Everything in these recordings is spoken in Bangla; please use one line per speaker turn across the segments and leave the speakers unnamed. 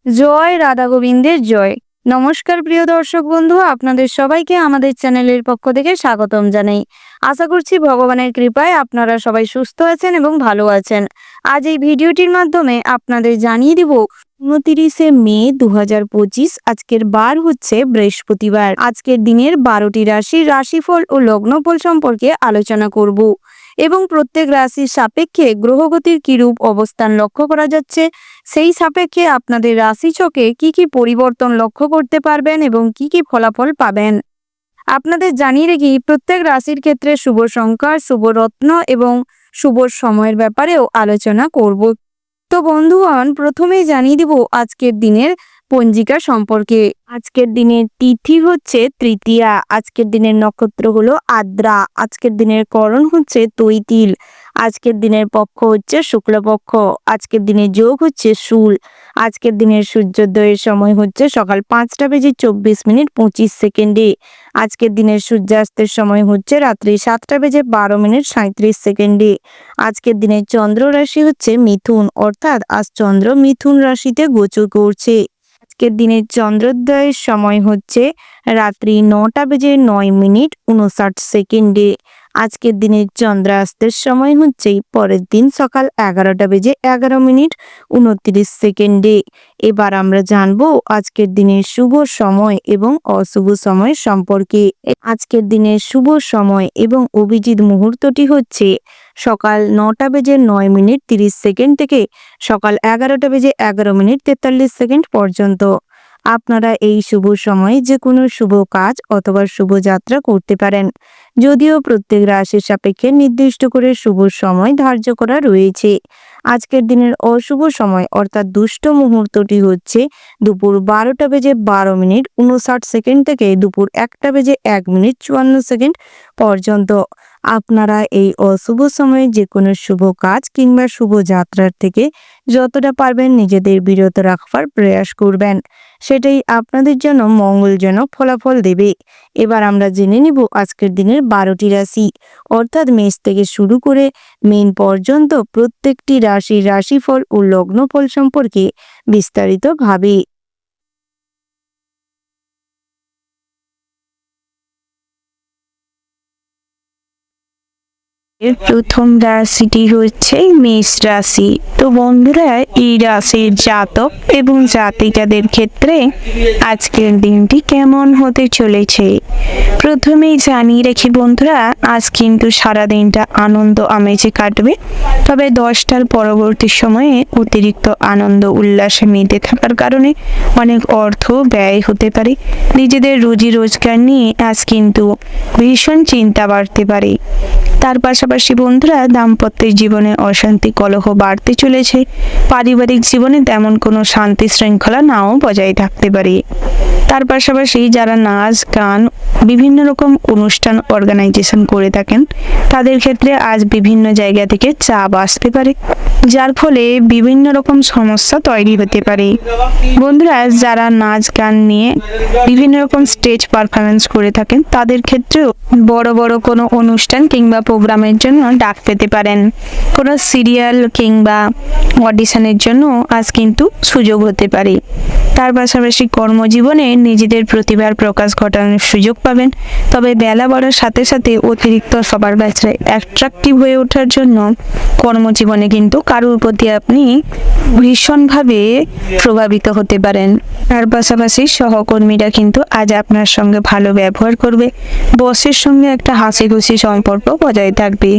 জয় রাধা গোবিন্দের জয়। নমস্কার প্রিয় দর্শক বন্ধু, আপনাদের সবাইকে আমাদের চ্যানেলের পক্ষ থেকে স্বাগতম জানাই। আশা করছি ভগবানের কৃপায় আপনারা সবাই সুস্থ আছেন এবং ভালো আছেন। আজ এই ভিডিওটির মাধ্যমে আপনাদের জানিয়ে দিব 29শে মে 2025। আজকের বার হচ্ছে বৃহস্পতিবার। আজকের দিনের 12টি রাশির রাশিফল ও লগ্নফল সম্পর্কে আলোচনা করব এবং প্রত্যেক রাশির সাপেক্ষে গ্রহগতির কিরূপ অবস্থান লক্ষ্য করা যাচ্ছে, সেই সাপেক্ষে আপনাদের রাশিচক্রে কি কি পরিবর্তন লক্ষ্য করতে পারবেন এবং কি কি ফলাফল পাবেন। আপনাদের জানিয়ে রাখি, প্রত্যেক রাশির ক্ষেত্রে শুভ সংখ্যা, শুভ রত্ন এবং শুভ সময়ের ব্যাপারেও আলোচনা করব। তো বন্ধুগণ, প্রথমেই জানিয়ে দিব আজকের দিনের পঞ্জিকা সম্পর্কে। আজকের দিনের তিথি হচ্ছে তৃতীয়া, আজকের দিনের নক্ষত্র হলো আদ্রা, আজকের দিনের করণ হচ্ছে তৈতিল, আজকের দিনের পক্ষ হচ্ছে শুক্লপক্ষ, আজকের দিনের যোগ হচ্ছে শূল, আজকের দিনের সূর্যোদয়ের সময় হচ্ছে সকাল 5টা বেজে 24 মিনিট 25 সেকেন্ডে, আজকের দিনের সূর্যাস্তের সময় হচ্ছে রাত্রি 7টা বেজে 12 মিনিট 37 সেকেন্ডে, আজকের দিনের চন্দ্র রাশি হচ্ছে মিথুন, অর্থাৎ আজ চন্দ্র মিথুন রাশিতে গোচর করছে। আজকের দিনের চন্দ্রোদয়ের সময় হচ্ছে রাত্রি 9টা বেজে 9 মিনিট 59 সেকেন্ডে, আজকের দিনের চন্দ্রাস্তের সময় হচ্ছে পরের দিন সকাল 11টা বেজে 11 মিনিট 29 সেকেন্ডে। এবার আমরা জানবো আজকের দিনের শুভ সময় এবং অশুভ সময় সম্পর্কে। আজকের দিনের শুভ সময় এবং অভিজিৎ মুহূর্তটি হচ্ছে সকাল 9টা বেজে 9 মিনিট 30 সেকেন্ড থেকে সকাল 11টা বেজে 11 মিনিট 43 সেকেন্ড পর্যন্ত। আপনারা এই শুভ সময়ে যে কোনো শুভ কাজ অথবা শুভ যাত্রা করতে পারেন, যদিও প্রত্যেক রাশির সাপেক্ষে নির্দিষ্ট করে শুভ সময় ধার্য করা রয়েছে। আজকের দিনের অশুভ সময় অর্থাৎ দুষ্ট মুহূর্তটি হচ্ছে দুপুর 12টা বেজে 12 মিনিট 59 সেকেন্ড থেকে দুপুর 1টা বেজে 1 মিনিট 54 সেকেন্ড পর্যন্ত। আপনারা এই অশুভ সময়ে যে কোনো শুভ কাজ কিংবা শুভ যাত্রার থেকে যতটা পারবেন নিজেদের বিরত রাখবার প্রয়াস করবেন, সেটাই আপনাদের জন্য মঙ্গলজনক ফলাফল দেবে। এবার আমরা জেনে নিব আজকের দিনের 12টি রাশি অর্থাৎ মেষ থেকে শুরু করে মীন পর্যন্ত প্রত্যেকটি রাশির রাশিফল ও লগ্নফল সম্পর্কে বিস্তারিতভাবে।
প্রথম রাশিটি হচ্ছে মেষ রাশি। তো বন্ধুরা, এই রাশির জাতক এবং জাতিকাদের ক্ষেত্রে আজকের দিনটি কেমন হতে চলেছে প্রথমেই জানিয়ে রাখি বন্ধুরা, আজ কিন্তু সারা দিনটা আনন্দ আমেজে কাটবে, তবে 10টার পরবর্তী সময়ে অতিরিক্ত আনন্দ উল্লাসে মেতে থাকার কারণে অনেক অর্থ ব্যয় হতে পারে। নিজেদের রুজি রোজগার নিয়ে আজ কিন্তু ভীষণ চিন্তা বাড়তে পারে। তার পাশাপাশি বন্ধুরা, দাম্পত্যের জীবনে অশান্তি কলহ বাড়তে চলেছে। পারিবারিক জীবনে তেমন কোনো শান্তি শৃঙ্খলা নাও বজায় থাকতে পারে। তার পাশাপাশি যারা নাচ গান বিভিন্ন রকম অনুষ্ঠান অর্গানাইজেশন করে থাকেন, তাদের ক্ষেত্রে আজ বিভিন্ন জায়গা থেকে চাপ আসতে পারে, যার ফলে বিভিন্ন রকম সমস্যা তৈরি হতে পারে। বন্ধুরা, যারা নাচ গান নিয়ে বিভিন্ন রকম স্টেজ পারফরমেন্স করে থাকেন, তাদের ক্ষেত্রেও বড় বড় কোনো অনুষ্ঠান কিংবা প্রোগ্রামের জন্য ডাক পেতে পারেন। কোনো সিরিয়াল কিংবা অডিশনের জন্য আজ কিন্তু সুযোগ হতে পারে। তার পাশাপাশি কর্মজীবনে নিজেদের প্রতিভার প্রকাশ ঘটানোর সুযোগ পাবেন, তবে বেলা বাড়ার সাথে সাথে অতিরিক্ত সবার কাছে অ্যাট্রাকটিভ হয়ে ওঠার জন্য কর্মজীবনে কিন্তু কারোর প্রতি আপনি ভীষণভাবে প্রভাবিত হতে পারেন। তার পাশাপাশি সহকর্মীরা কিন্তু আজ আপনার সঙ্গে ভালো ব্যবহার করবে, বসের সঙ্গে একটা হাসি খুশি সম্পর্ক বজায় থাকবে।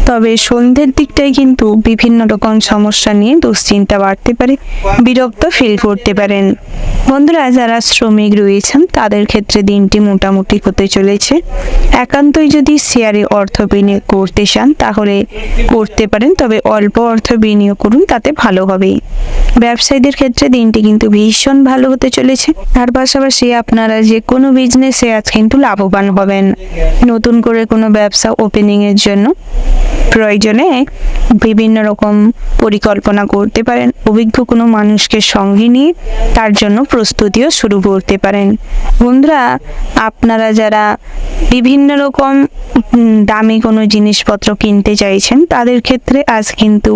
তবে সন্ধ্যের দিকটাই কিন্তু বিভিন্ন রকম সমস্যা নিয়ে দুশ্চিন্তা বাড়তে পারে, বিরক্ত ফিল করতে পারেন। বন্ধুরা, যারা শ্রমিক রয়েছেন তাদের ক্ষেত্রে দিনটি মোটামুটি হতে চলেছে। একান্তই যদি শেয়ারে অর্থ বিনিয়োগ করতে চান তাহলে করতে পারেন, তবে অল্প অর্থ বিনিয়োগ করুন, তাতে ভালো হবে। ব্যবসায়ীদের ক্ষেত্রে দিনটি কিন্তু ভীষণ ভালো হতে চলেছে। তার পাশাপাশি আপনারা যে কোনো বিজনেসে আজ কিন্তু লাভবান হবেন। নতুন করে কোনো ব্যবসা ওপেনিং এর জন্য প্রয়োজনে বিভিন্ন রকম পরিকল্পনা করতে পারেন। অভিজ্ঞ কোনো মানুষকে সঙ্গে নিয়ে তার জন্য প্রস্তুতিও শুরু করতে পারেন। বন্ধুরা, আপনারা যারা বিভিন্ন রকম দামি কোনো জিনিসপত্র কিনতে চাইছেন তাদের ক্ষেত্রে আজ কিন্তু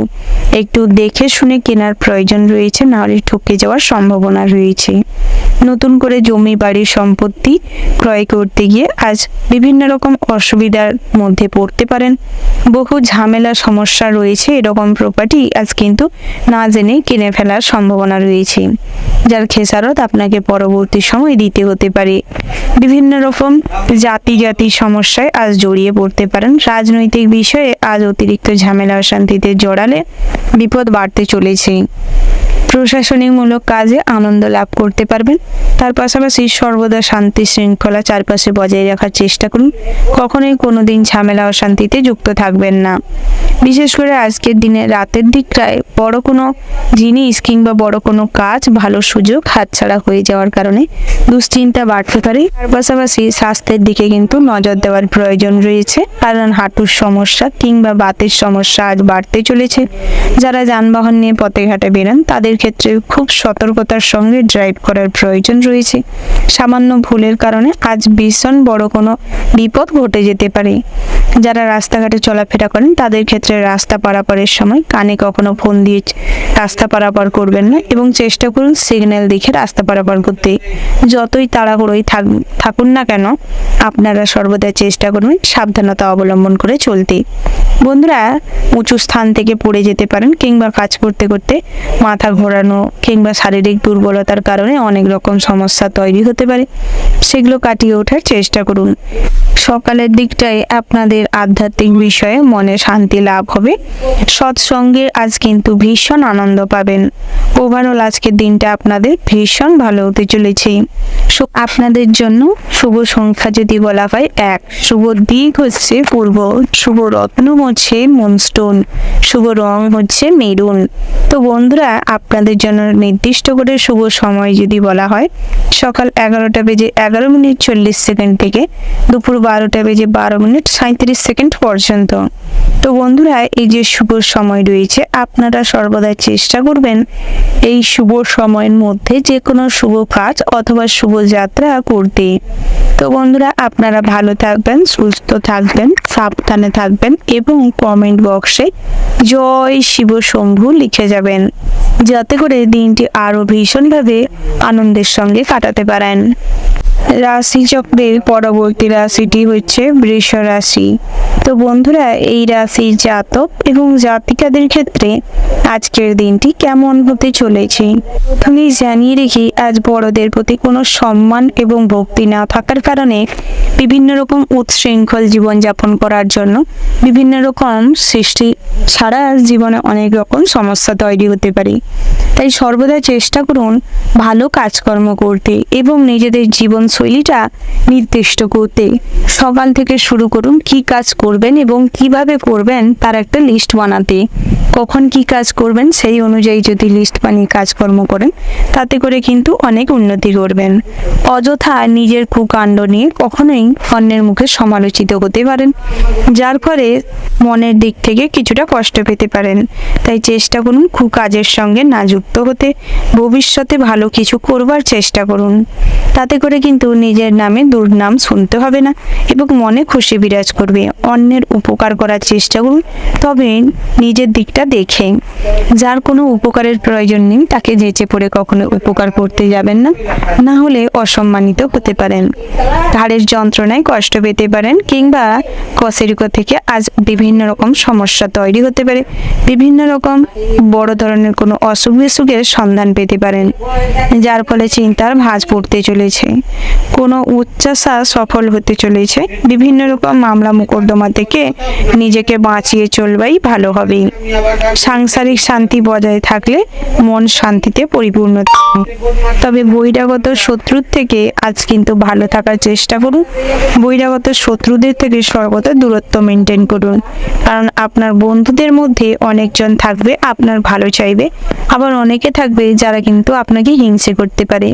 একটু দেখে শুনে কেনার প্রয়োজন রয়েছে, নাহলে ঠকে যাওয়ার সম্ভাবনা রয়েছে। নতুন করে জমি বাড়ি সম্পত্তি ক্রয় করতে গিয়ে আজ বিভিন্ন রকম অসুবিধার মধ্যে পড়তে পারেন। বহু ঝামেলা সমস্যা রয়েছে, এরকম প্রপার্টি আজ কিন্তু না জেনে কিনে ফেলার সম্ভাবনা রয়েছে, যার খেসারত আপনাকে পরবর্তী সময় দিতে হতে পারে। বিভিন্ন রকম জাতি সমস্যায় আজ জড়িয়ে পড়তে পারেন। রাজনৈতিক বিষয়ে আজ অতিরিক্ত ঝামেলা অশান্তিতে জড়ালে বিপদ বাড়তে চলেছে। প্রশাসনিকমূলক কাজে আনন্দ লাভ করতে পারবেন। তার পাশাপাশি সর্বদা শান্তি শৃঙ্খলা চারপাশে বজায় রাখার চেষ্টা করুন। কখনোই কোনোদিন ঝামেলা অশান্তিতে যুক্ত থাকবেন না। বিশেষ করে আজকের দিনে রাতের দিকটায় বড় কোনো জিনিস কিংবা বড় কোনো কাজ, ভালো সুযোগ হাতছাড়া হয়ে যাওয়ার কারণে দুশ্চিন্তা বাড়তে পারে। তার পাশাপাশি স্বাস্থ্যের দিকে কিন্তু নজর দেওয়ার প্রয়োজন রয়েছে, কারণ হাঁটুর সমস্যা কিংবা বাতের সমস্যা আজ বাড়তে চলেছে। যারা যানবাহন নিয়ে পথে ঘাটে বেরোন তাদের ক্ষেত্রে খুব সতর্কতার সঙ্গে ড্রাইভ করার প্রয়োজন রয়েছে। সামান্য ভুলের কারণে আজ ভীষণ বড় কোনো বিপদ ঘটে যেতে পারে। যারা রাস্তাঘাটে চলাফেরা করেন তাদের ক্ষেত্রে রাস্তা পারাপারের সময় কানে কখনো ফোন দিয়ে রাস্তা পারাপার করবেন না এবং চেষ্টা করুন সিগন্যাল দেখে রাস্তা পারাপার করতে। যতই তাড়াহুড়োই থাকুন না কেন, আপনারা সর্বদা চেষ্টা করুন সাবধানতা অবলম্বন করে চলতে। বন্ধুরা, উঁচু স্থান থেকে পড়ে যেতে পারেন কিংবা কাজ করতে করতে মাথা ঘোরানো কিংবা শারীরিক দুর্বলতার কারণে অনেক রকম সমস্যা তৈরি হতে পারে, সেগুলো কাটিয়ে ওঠার চেষ্টা করুন। সকালের দিকটায় আপনাদের আধ্যাত্মিক বিষয়ে মনে শান্তি লাভ হবে। সৎসঙ্গে আজ কিন্তু ভীষণ আনন্দ পাবেন। ওভারঅল আজকের দিনটা আপনাদের ভীষণ ভালো হতে চলেছে। আপনাদের জন্য শুভ সংখ্যা যদি বলা হয় 1, শুভ দিক হচ্ছে পূর্ব, শুভ রত্ন হচ্ছে মুনস্টোন, শুভ রং হচ্ছে মেরুন। তো বন্ধুরা, আপনাদের জন্য নির্দিষ্ট করে শুভ সময় যদি বলা হয় সকাল 11:11:40 থেকে দুপুর 12:12:37 পর্যন্ত। তো বন্ধুরা, এই যে শুভ সময় রয়েছে আপনারা সর্বদা চেষ্টা করবেন এই শুভ সময়ের মধ্যে যে কোনো শুভ কাজ অথবা শুভ যাত্রা করতে। তো বন্ধুরা, আপনারা ভালো থাকবেন, সুস্থ থাকবেন, সাবধানে থাকবেন এবং কমেন্ট বক্সে জয় শিব শম্ভু লিখে যাবেন, যাতে করে দিনটি আরো ভীষণভাবে আনন্দের সঙ্গে কাটাতে পারেন। রাশিচক্রের পরবর্তী রাশিটি হচ্ছে বৃষ রাশি। তো বন্ধুরা, এই রাশির জাতক এবং জাতিকাদের ক্ষেত্রে আজকের দিনটি কেমন হতে চলেছে প্রথমেই জানিয়ে রেখি, আজ বড়দের প্রতি কোনো সম্মান এবং ভক্তি না থাকার কারণে বিভিন্ন রকম উচ্ছৃঙ্খল জীবনযাপন করার জন্য বিভিন্ন রকম সৃষ্টি ছাড়া জীবনে অনেক রকম সমস্যা তৈরি হতে পারে। তাই সর্বদা চেষ্টা করুন ভালো কাজকর্ম করতে এবং নিজেদের জীবনশৈলীটা নির্দিষ্ট করতে। সকাল থেকে শুরু করুন কি কাজ করবেন এবং কিভাবে করবেন তার একটা লিস্ট বানাতে। কখন কি কাজ করবেন সেই অনুযায়ী যদি লিস্ট বানিয়ে কাজকর্ম করেন তাতে করে কিন্তু অনেক উন্নতি করবেন। অযথা নিজের কুকাণ্ড নিয়ে কখনোই অন্যের মুখে সমালোচিত হতে পারেন, যার ফলে মনের দিক থেকে কিছুটা কষ্ট পেতে পারেন। তাই চেষ্টা করুন কুকাজের সঙ্গে না যুক্ত হতে। ভবিষ্যতে ভালো কিছু করবার চেষ্টা করুন, তাতে করে কিন্তু নিজের নামে দুর্নাম শুনতে হবে না এবং মনে খুশি বিরাজ করবে। অন্যের উপকার করার চেষ্টা করুন, তবে নিজের দিকটা দেখে। যার কোনো উপকারের প্রয়োজন নেই তাকে যেচে পড়ে কখনো উপকার করতে যাবেন না, না হলে অসম্মানিত হতে পারেন। ঘাড়ের যন্ত্রণায় কষ্ট পেতে পারেন কিংবা কশেরিকো থেকে আজ বিভিন্ন রকম সমস্যা তৈরি হতে পারে। বিভিন্ন রকম বড় ধরনের কোনো অসুখ বিসুখের সন্ধান পেতে পারেন, যার ফলে চিন্তার ভাঁজ পড়তে চলেছে। কোনো উচ্চাশা সফল হতে চলেছে। বিভিন্ন রকম মামলা মোকদ্দমা থেকে নিজেকে বাঁচিয়ে চলবাই ভালো হবে। সাংসারিক শান্তি বজায় থাকলে মন শান্তিতে পরিপূর্ণ থাকে। তবে বহিরাগত শত্রুর থেকে আজ কিন্তু ভালো থাকার চেষ্টা করুন। বহিরাগত শত্রুদের থেকে সর্বদা দূরত্ব মেনটেন করুন, কারণ আপনার বন্ধুদের মধ্যে অনেকজন থাকবে আপনার ভালো চাইবে, আবার অনেকে থাকবে যারা কিন্তু আপনাকে হিংসে করতে পারে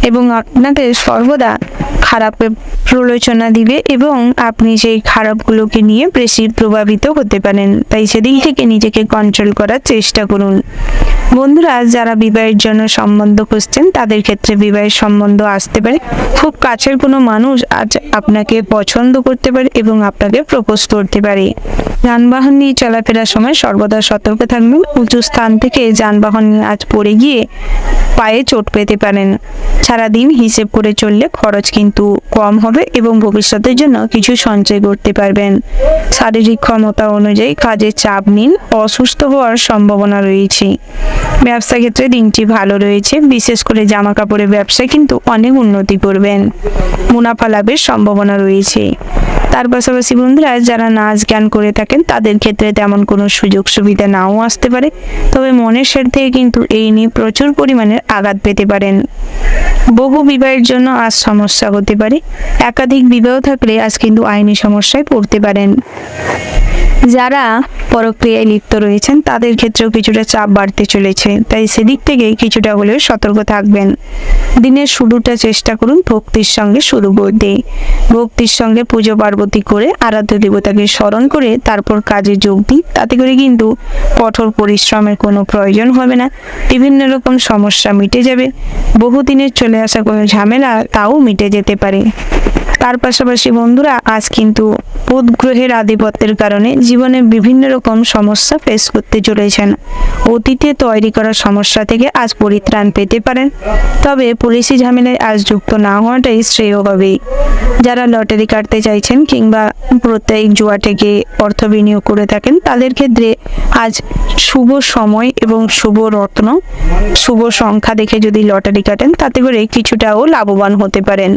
এবং আপনাকে সর্বদা খারাপ প্রলোচনা দিবে এবং আপনি সেই খারাপগুলোকে নিয়ে বেশি প্রভাবিত হতে পারেন। তাই সেদিক থেকে নিজেকে কন্ট্রোল করার চেষ্টা করুন। বন্ধুরা, যারা বিবাহের জন্য সম্বন্ধ খুঁজছেন তাদের ক্ষেত্রে বিবাহের সম্বন্ধ আসতে পারে। খুব কাছের কোনো মানুষ আজ আপনাকে পছন্দ করতে পারে এবং আপনাকে প্রপোজ করতে পারে। যানবাহন নিয়ে চলাফেরার সময় সর্বদা সতর্ক থাকবেন। উঁচু স্থান থেকে যানবাহন নিয়ে আজ পড়ে গিয়ে পায়ে চোট পেতে পারেন। সারাদিন হিসেব করে চললে খরচ কিন্তু কম হবে এবং ভবিষ্যতের জন্য কিছু সঞ্চয় করতে পারবেন। শারীরিক ক্ষমতা অনুযায়ী কাজের চাপ নিন, অসুস্থ হওয়ার সম্ভাবনা রয়েছে। ব্যবসা ক্ষেত্রে দিনটি ভালো রয়েছে, বিশেষ করে জামা কাপড়ের ব্যবসায় কিন্তু অনেক উন্নতি করবেন। মুনাফা লাভের সম্ভাবনা রয়েছে। তার পাশাপাশি বন্ধুরা, যারা নাচ গান করে থাকেন তাদের ক্ষেত্রে তেমন কোনো সুযোগ সুবিধা নাও আসতে পারে, তবে মনের স্বার্থে কিন্তু এই নিয়ে প্রচুর পরিমাণে আঘাত পেতে পারেন। বহু বিবাহের জন্য আজ সমস্যা হতে পারে। একাধিক বিবাহ থাকলে আজ কিন্তু আইনি সমস্যায় পড়তে পারেন। যারা পরক্রিয়ায় লিপ্ত রয়েছেন তাদের ক্ষেত্রেও কিছুটা চাপ বাড়তে চলেছে, তাই সেদিক থেকে কিছুটা হলেও সতর্ক থাকবেন। দিনের শুরুটা চেষ্টা করুন ভক্তির সঙ্গে শুরু করতে। ভক্তির সঙ্গে পুজো পার্বতী করে আরাধ্য দেবতাকে স্মরণ করে তারপর কাজে যোগ দিন। তাতে করে কিন্তু কঠোর পরিশ্রমের কোনো প্রয়োজন হবে না। বিভিন্ন রকম সমস্যা মিটে যাবে। বহুদিনের চলে আসা কোনো ঝামেলা তাও মিটে যেতে পারে। তার পাশাপাশি বন্ধুরা, আজ কিন্তু বুধ গ্রহের আধিপত্যের কারণে জীবনে বিভিন্ন রকম সমস্যা ফেস করতে চলেছেন। অতীতে তৈরি করা সমস্যা থেকে আজ পরিত্রাণ পেতে পারেন, তবে পুলিশি ঝামেলায় আজ যুক্ত না হওয়াটাই শ্রেয় হবে। যারা লটারি কাটতে চাইছেন কিংবা প্রত্যেক জুয়া থেকে অর্থ বিনিয়োগ করে থাকেন তাদের ক্ষেত্রে আজ শুভ সময় এবং শুভ রত্ন, শুভ সংখ্যা দেখে যদি লটারি কাটেন তাতে করে কিছুটাও লাভবান হতে পারেন।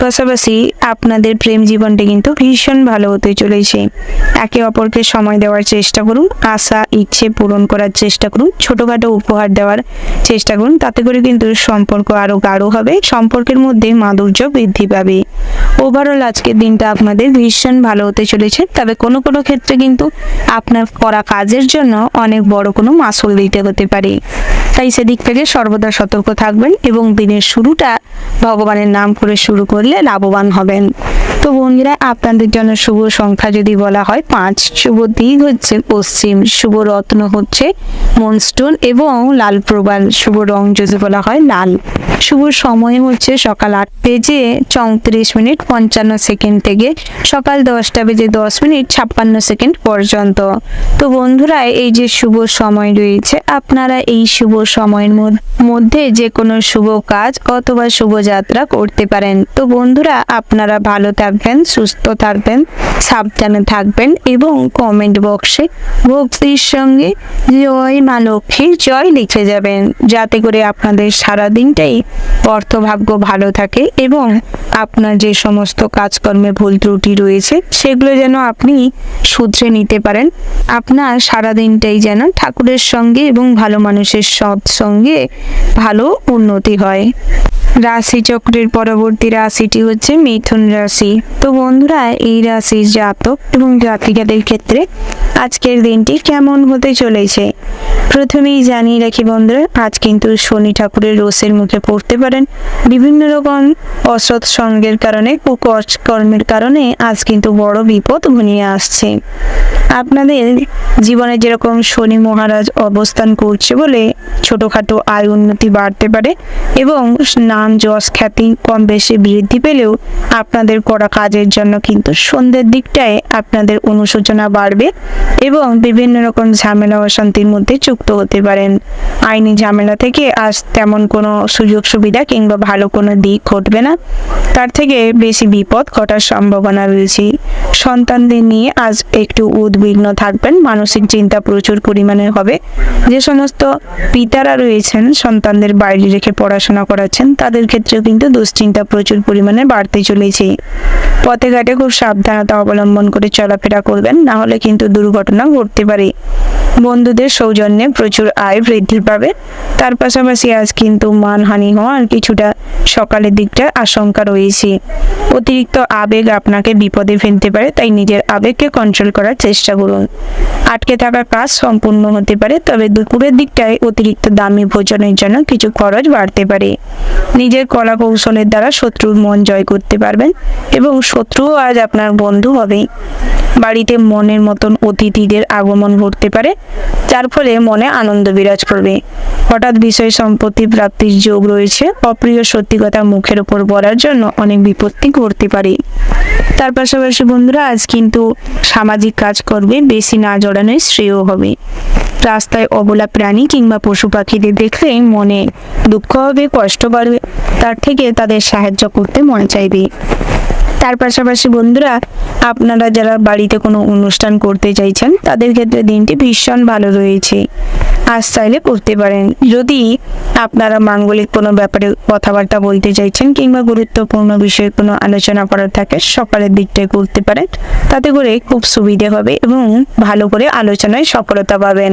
পাশাপাশি আপনাদের প্রেম জীবনটা কিন্তু ভীষণ ভালো হতে চলেছে। একে অপরকে সময় দেওয়ার চেষ্টা করুন, আশা ইচ্ছে পূরণ করার চেষ্টা করুন, ছোটখাটো উপহার দেওয়ার চেষ্টা করুন। তাতে করে কিন্তু সম্পর্ক আরো গাঢ় হবে, সম্পর্কের মধ্যে মাধুর্য বৃদ্ধি পাবে। ওভারঅল আজকের দিনটা আপনাদের ভীষণ ভালো হতে চলেছে, তবে কোনো কোনো ক্ষেত্রে কিন্তু আপনার করা কাজের জন্য অনেক বড় কোনো মাসুল দিতে হতে পারে। তাই সেদিক থেকে সর্বদা সতর্ক থাকবেন এবং দিনের শুরুটা ভগবানের নাম করে শুরু করলে লাভবান হবেন। তো বন্ধুরা, আপনাদের জন্য শুভ সংখ্যা যদি বলা হয় 5, শুভ দিক হচ্ছে পশ্চিম, শুভ রত্ন হচ্ছে মনস্টোন এবং লাল প্রবাল, শুভ রং যদি বলা হয় লাল, শুভ সময় হচ্ছে সকাল 8:34:55 থেকে সকাল 10:10:56 পর্যন্ত। তো বন্ধুরা, এই যে শুভ সময় রয়েছে, আপনারা এই শুভ সময়ের মধ্যে যে কোনো শুভ কাজ অথবা শুভযাত্রা করতে পারেন। তো বন্ধুরা, আপনারা ভালো থাকবেন, সুস্থ থাকবেন, সাবধানে থাকবেন এবং কমেন্ট বক্সে ভক্তির সঙ্গে জয় মা লক্ষ্মীর জয় লিখে যাবেন, যাতে করে আপনাদের সারা দিনটাই অর্থভাগ্য ভালো থাকে এবং আপনার যে সমস্ত কাজকর্মে ভুল ত্রুটি রয়েছে সেগুলো যেন আপনি শুধরে নিতে পারেন। আপনার সারা দিনটাই যেন ঠাকুরের সঙ্গে এবং ভালো মানুষের সৎসঙ্গে ভালো উন্নতি হয়। রাশি চক্রের পরবর্তী রাশিটি হচ্ছে মিথুন রাশি। তো বন্ধুরা, এই রাশির জাতক এবং জাতিকাদের ক্ষেত্রে আজকের দিনটি কেমন হতে চলেছে প্রথমেই জানিয়ে রাখি বন্ধুরা, আজ কিন্তু শনি ঠাকুরের রোষের মুখে পড়তে পারেন। বিভিন্ন রকম অসৎ সঙ্গের কারণে, কুকর্মের কারণে আজ কিন্তু বড় বিপদ ঘনিয়ে আসছে। আপনাদের জীবনে যেরকম শনি মহারাজ অবস্থান করছে বলে ছোটখাটো আয় উন্নতি বাড়তে পারে এবং নাম যশ খ্যাতি কম বেশি বৃদ্ধি পেলেও আপনাদের করা কাজের জন্য কিন্তু সন্ধ্যের দিকটায় আপনাদের অনুশোচনা বাড়বে এবং বিভিন্ন রকম ঝামেলা অশান্তির মধ্যে যুক্ত হতে পারেন। আইনি ঝামেলা থেকে আজ তেমন কোনো সুযোগ সুবিধা কিংবা ভালো কোনো দিক ঘটবে না, তার থেকে বেশি বিপদ ঘটার সম্ভাবনা রয়েছে। সন্তানদের নিয়ে আজ একটু উদ্বিগ্ন থাকবেন, মানসিক চিন্তা প্রচুর পরিমাণে হবে। যে সমস্ত পিতারা রয়েছেন সন্তানদের বাইরে রেখে পড়াশোনা করাচ্ছেন তাদের ক্ষেত্রেও কিন্তু দুশ্চিন্তা প্রচুর পরিমাণে বাড়তে চলেছে। পথে ঘাটে খুব সাবধানতা অবলম্বন করে চলাফেরা করবেন, না হলে কিন্তু দুর্ঘটনা ঘটতে পারে। বন্ধুদের সৌজন্যে প্রচুর আয় বৃদ্ধি পাবে। তার পাশাপাশি আজ কিন্তু মানহানি হওয়ার কিছুটা সকালের দিকটা আশঙ্কা রয়েছে। অতিরিক্ত আবেগ আপনাকে বিপদে ফেলতে পারে, তাই নিজের আবেগকে কন্ট্রোল করার চেষ্টা করুন। আটকে থাকা কাজ সম্পূর্ণ হতে পারে, তবে দুপুরের দিকটায় অতিরিক্ত দামি ভোজনের জন্য কিছু খরচ বাড়তে পারে। নিজের কলা কৌশলের দ্বারা শত্রুর মন জয় করতে পারবেন এবং শত্রুও আজ আপনার বন্ধু হবে। বাড়িতে মনের মতন অতিথিদের আগমন ঘটতে পারে, যার ফলে মনে আনন্দ বিরাজ করবে। হঠাৎ বিষয় সম্পত্তি প্রাপ্তির যোগ রয়েছে। অপ্রিয় সত্যি কথা মুখের ওপর বলার জন্য অনেক বিপত্তি ঘটতে পারে। তার পাশাপাশি বন্ধুরা, আজ কিন্তু সামাজিক কাজ করবে, বেশি না জড়ানোই শ্রেয় হবে। রাস্তায় অবলা প্রাণী কিংবা পশু পাখিদের দেখলে মনে দুঃখ হবে, কষ্ট বাড়বে, তার থেকে তাদের সাহায্য করতে মন চাইবে। তার পাশাপাশি বন্ধুরা, আপনারা যারা বাড়িতে কোনো অনুষ্ঠান করতে চাইছেন তাদের ক্ষেত্রে দিনটি ভীষণ ভালো রয়েছে। আজ চাইলে করতে পারেন। যদি আপনারা মাঙ্গলিক কোনো ব্যাপারে কথাবার্তা বলতে চাইছেন কিংবা গুরুত্বপূর্ণ বিষয়ে কোনো আলোচনা করার থাকে, সকালের দিকটায় করতে পারেন। তাতে করে খুব সুবিধে হবে এবং ভালো করে আলোচনায় সফলতা পাবেন।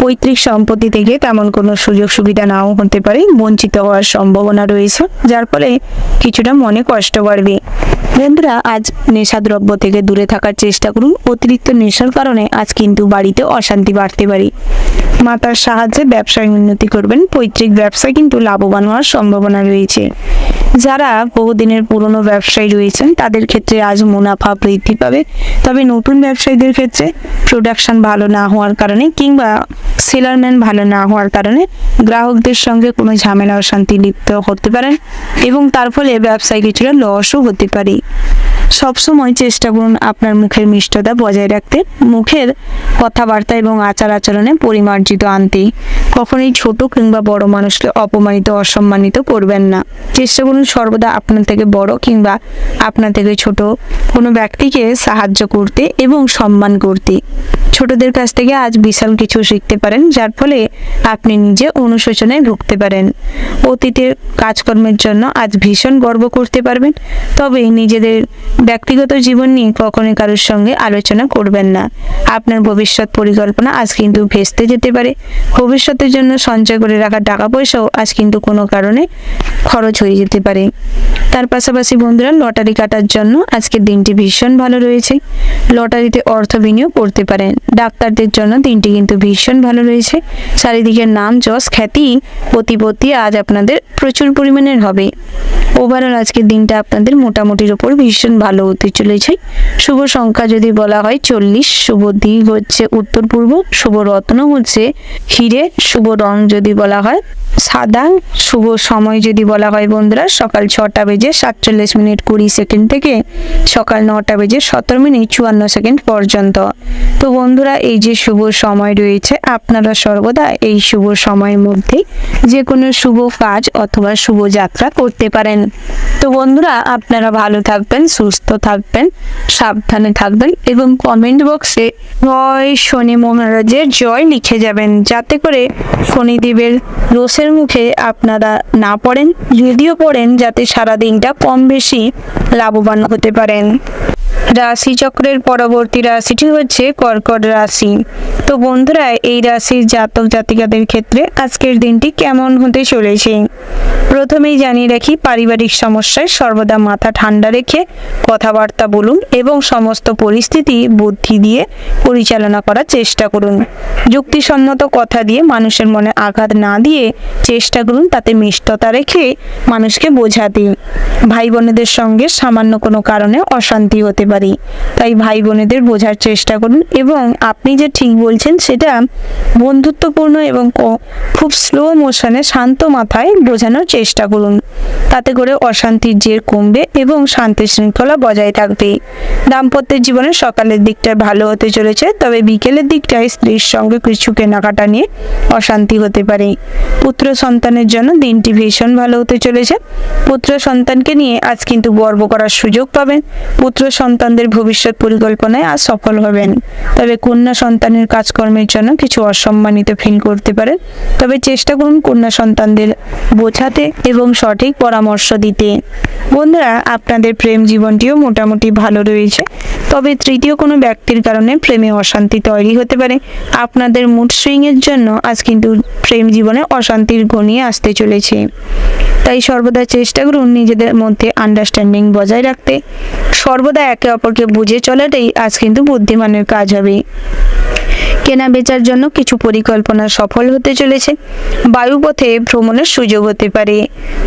পৈতৃক সম্পত্তি থেকে তেমন কোনো সুযোগ সুবিধা নাও হতে পারে, বঞ্চিত হওয়ার সম্ভাবনা রয়েছে, যার ফলে কিছুটা মনে কষ্ট বাড়বে। বন্ধুরা, আজ নেশাদ্রব্য থেকে দূরে থাকার চেষ্টা করুন। অতিরিক্ত নেশার কারণে আজ কিন্তু বাড়িতে অশান্তি বাড়তে পারে। মাতার সাহায্যে ব্যবসায় উন্নতি করবেন। পৈতৃক ব্যবসায় কিন্তু লাভবান হওয়ার সম্ভাবনা রয়েছে। যারা বহুদিনের পুরনো ব্যবসায়ী রয়েছেন তাদের ক্ষেত্রে আজ মুনাফা বৃদ্ধি পাবে। তবে নতুন ব্যবসায়ীদের ক্ষেত্রে প্রোডাকশন ভালো না হওয়ার কারণে কিংবা সেলারম্যান ভালো না হওয়ার কারণে গ্রাহকদের সঙ্গে কোনো ঝামেলা অশান্তি লিপ্ত হতে পারেন এবং তার ফলে ব্যবসায় কিছুটা লসও হতে পারে। সবসময় চেষ্টা করুন আপনার মুখের মিষ্টতা বজায় রাখতে, মুখের কথাবার্তা এবং আচার আচরণে পরিমার্জিত আনতে। কখনোই ছোট কিংবা বড় মানুষকে অপমানিত অসম্মানিত করবেন না। চেষ্টা করুন সর্বদা আপনার থেকে বড় কিংবা আপনার থেকে ছোট কোনো ব্যক্তিকে সাহায্য করতে এবং সম্মান করতে। ছোটদের কাছ থেকে আজ বিশাল কিছু শিখতে পারেন, যার ফলে আপনি নিজে অনুশোচনায় ভুগতে পারেন। অতীতের কাজকর্মের জন্য আজ ভীষণ গর্ব করতে পারবেন। তবে নিজেদের ব্যক্তিগত জীবন নিয়ে কখনোই কারোর সঙ্গে আলোচনা করবেন না। আপনার ভবিষ্যৎ পরিকল্পনা আজ কিন্তু ভেস্তে যেতে পারে। ভবিষ্যতের জন্য সঞ্চয় করে রাখা টাকা পয়সাও আজ কিন্তু কোনো কারণে খরচ হয়ে যেতে পারে। তার পাশাপাশি বন্ধুরা, লটারি কাটার জন্য আজকের দিনটি ভীষণ ভালো রয়েছে। লটারিতে অর্থ বিনিয়োগ করতে পারেন। ডাক্তারদের জন্য দিনটি কিন্তু ভীষণ ভালো রয়েছে। চারিদিকে নাম যশ খ্যাতি প্রতিপত্তি আজ আপনাদের প্রচুর পরিমাণের হবে। ওভারঅল আজকের দিনটা আপনাদের মোটামুটির ওপর ভীষণ ভালো হতে চলেছে। শুভ সংখ্যা যদি বলা হয় 40, শুভ দিক হচ্ছে উত্তর পূর্ব, শুভ রত্ন হচ্ছে হিরে, শুভ রং যদি বলা হয় সাদা, শুভ সময় যদি বলা হয় বন্ধুরা সকাল 6টা বেজে 47 মিনিট 20 সেকেন্ড থেকে সকাল 9টা বেজে 17 মিনিট 54 সেকেন্ড পর্যন্ত। তো বন্ধুরা, এই যে শুভ সময় রয়েছে, আপনারা সর্বদা এই শুভ সময়ের মধ্যে যে কোনো শুভ কাজ অথবা শুভ যাত্রা করতে পারেন। তো বন্ধুরা, আপনারা ভালো থাকবেন, সুস্থ থাকবেন, সাবধানে থাকবেন এবং কমেন্ট বক্সে জয় শনি মহারাজের জয় লিখে যাবেন, যাতে করে শনিদেবের রোষের মুখে আপনারা না পড়েন। যদিও পড়েন, যাতে সারা দিনটা কম বেশি লাভবান হতে পারেন। রাশিচক্রের পরবর্তী রাশিটি হচ্ছে কর্কট রাশি। তো বন্ধুরা, এই রাশির জাতক জাতিকাদের ক্ষেত্রে আজকের দিনটি কেমন হতে চলেছে প্রথমেই জানিয়ে রাখি, পারিবারিক সমস্যায় সর্বদা মাথা ঠান্ডা রেখে কথাবার্তা বলুন এবং সমস্ত পরিস্থিতি বুদ্ধি দিয়ে পরিচালনা করার চেষ্টা করুন। যুক্তিসম্মত কথা দিয়ে মানুষের মনে আঘাত না দিয়ে চেষ্টা করুন তাতে মিষ্টতা রেখে মানুষকে বোঝাতে। ভাই বোনেদের সঙ্গে সামান্য কোনো কারণে অশান্তি হতে পারে, তাই ভাই বোনেদের বোঝার চেষ্টা করুন এবং আপনি যে ঠিক বলছেন সেটা বন্ধুত্বপূর্ণ এবং খুব স্লো মোশনে শান্ত মাথায় বোঝানোর চেষ্টা করুন। তাতে করে অশান্তির জের কমবে এবং শান্তি শৃঙ্খলা বজায় থাকবে। দাম্পত্যের জীবনে সকালের দিকটায় ভালো হতে চলেছে, তবে বিকেলের দিকটায় স্ত্রীর সঙ্গে কিছু কেনাকাটা নিয়ে অশান্তি হতে পারে। পুত্র সন্তানের জন্য দিনটি ভীষণ ভালো হতে চলেছে। পুত্র সন্তানকে নিয়ে আজ কিন্তু গর্ব করার সুযোগ পাবেন। পুত্র সন্তানদের ভবিষ্যৎ পরিকল্পনায় আজ সফল হবেন। তবে কন্যা সন্তানের কাজকর্মের জন্য কিছু অসম্মানিত ফিল করতে পারেন, তবে চেষ্টা করুন কন্যা সন্তানদের বোঝাতে এবং সঠিক পরামর্শ দিতে। বন্ধুরা, আপনাদের প্রেম জীবনটিও মোটামুটি ভালো রয়েছে, তবে তৃতীয় কোনো ব্যক্তির কারণে প্রেমে অশান্তি তৈরি হতে পারে। আপনাদের মুড সুইংয়ের জন্য আজ কিন্তু প্রেম জীবনে অশান্তির ঘনিয়ে আসতে চলেছে, তাই সর্বদা চেষ্টা করুন নিজেদের মধ্যে আন্ডারস্ট্যান্ডিং বজায় রাখতে। সর্বদা একে অপরকে বুঝে চলাটাই আজ কিন্তু বুদ্ধিমানের কাজ হবে। কেনা বেচার জন্য কিছু পরিকল্পনা সফল হতে চলেছে। বায়ুপথে ভ্রমণের সুযোগ হতে পারে।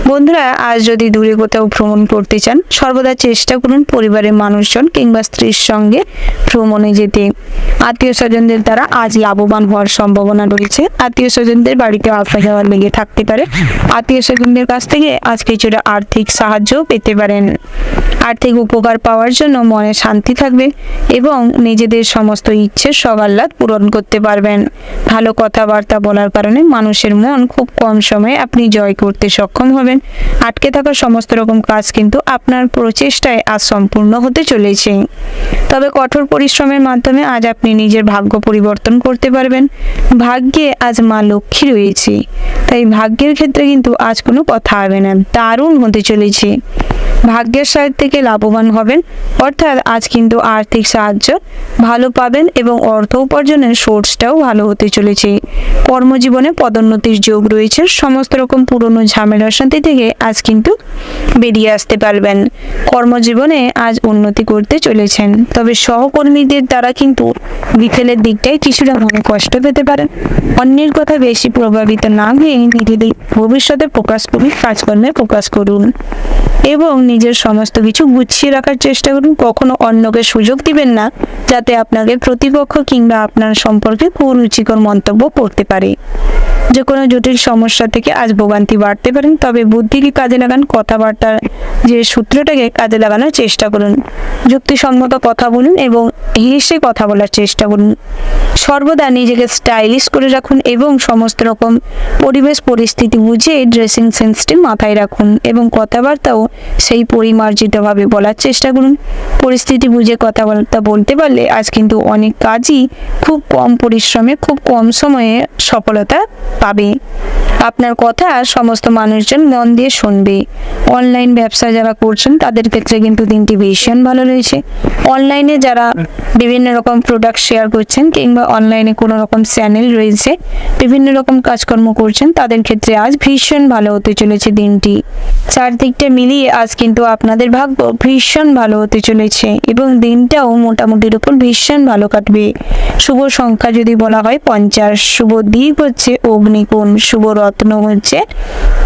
বন্ধুরা, আজ যদি দূরে কোথাও ভ্রমণ করতে চান, সর্বদা চেষ্টা করুন পরিবারের মানুষজন কিংবা স্ত্রীর সঙ্গে ভ্রমণে যেতে। আত্মীয় স্বজনদের দ্বারা আজ লাভবান হওয়ার সম্ভাবনা রয়েছে। আত্মীয় স্বজনদের বাড়িতে আসা যাওয়ার লেগে থাকতে পারে। আত্মীয় স্বজনদের কাছ থেকে আজ কিছুটা আর্থিক সাহায্য পেতে পারেন। আর্থিক উপকার পাওয়ার জন্য মনে শান্তি থাকবে এবং নিজেদের সমস্ত ইচ্ছের সকাল্লাদ পূরণ করতে পারবেন। ভালো কথাবার্তা বলার কারণে মানুষের মন খুব কম সময়ে আপনি জয় করতে সক্ষম হবেন। আটকে থাকা সমস্ত রকম কাজ কিন্তু আপনার প্রচেষ্টায় আজ সম্পূর্ণ হতে চলেছে। তবে কঠোর পরিশ্রমের মাধ্যমে আজ আপনি নিজের ভাগ্য পরিবর্তন করতে পারবেন। ভাগ্যে আজ মা লক্ষ্মী রয়েছে, তাই ভাগ্যের ক্ষেত্রে কিন্তু আজ কোনো কথা হবে না, দারুণ হতে চলেছে। ভাগ্যের সাইড থেকে লাভবান হবেন, অর্থাৎ আজ কিন্তু আর্থিক সাহায্য ভালো পাবেন এবং অর্থ উপার্জনের সোর্সটাও ভালো হতে চলেছে। কর্মজীবনে পদোন্নতির যোগ রয়েছে। সমস্ত রকম পুরনো ঝামেলার সাথে থেকে আজ কিন্তু বেরিয়ে আসতে পারবেন। কর্মজীবনে আজ উন্নতি করতে চলেছেন। তবে সহকর্মীদের দ্বারা কিন্তু বিকেলের দিকটায় কিছুটা মনে কষ্ট পেতে পারেন। অন্যের কথা বেশি প্রভাবিত না হয়ে নিজেদের ভবিষ্যতে ফোকাস করুন, কাজকর্মে ফোকাস করুন এবং নিজের সমস্ত কিছু গুছিয়ে রাখার চেষ্টা করুন। কখনো অন্যকে সুযোগ দিবেন না যাতে আপনাকে প্রতিপক্ষ কিংবা আপনার সম্পর্কে কুরুচিকর মন্তব্য করতে পারে। যে কোনো জটিল সমস্যা থেকে আজ ভোগান্তি বাড়তে পারেন। তবে বুদ্ধিকে কাজে লাগান, কথাবার্তার যে সূত্রটাকে কাজে লাগানোর চেষ্টা করুন। যুক্তিসম্মত কথা বলুন এবং হেসে কথা বলার চেষ্টা করুন। সর্বদা নিজেকে স্টাইলিশ করে রাখুন এবং সমস্ত রকম পরিবেশ পরিস্থিতি বুঝে ড্রেসিং সেন্সটি মাথায় রাখুন এবং কথাবার্তাও সেই পরিমার্জিতভাবে বলার চেষ্টা করুন। পরিস্থিতি বুঝে কথাবার্তা বলতে পারলে আজ কিন্তু অনেক কাজই খুব কম পরিশ্রমে খুব কম সময়ে সফলতা পাবে। আপনার কথা সমস্ত মানুষজন মন দিয়ে শুনবে। অনলাইন ব্যবসা যারা করছেন তাদের ক্ষেত্রে কিন্তু দিনটি ভীষণ ভালো রয়েছে। অনলাইনে যারা বিভিন্ন রকম প্রোডাক্ট শেয়ার করছেন কিংবা অনলাইনে কোনো রকম চ্যানেল রয়েছে, বিভিন্ন রকম কাজকর্ম করছেন, তাদের ক্ষেত্রে আজ ভীষণ ভালো হতে চলেছে দিনটি। চারদিকটা মিলিয়ে আজ কিন্তু আপনাদের ভাগ্য ভীষণ ভালো হতে চলেছে এবং দিনটাও মোটামুটির উপর ভীষণ ভালো কাটবে। শুভ সংখ্যা যদি বলা হয় 50, শুভ দিক হচ্ছে অগ্নিকোণ, শুভ রত্ন হচ্ছে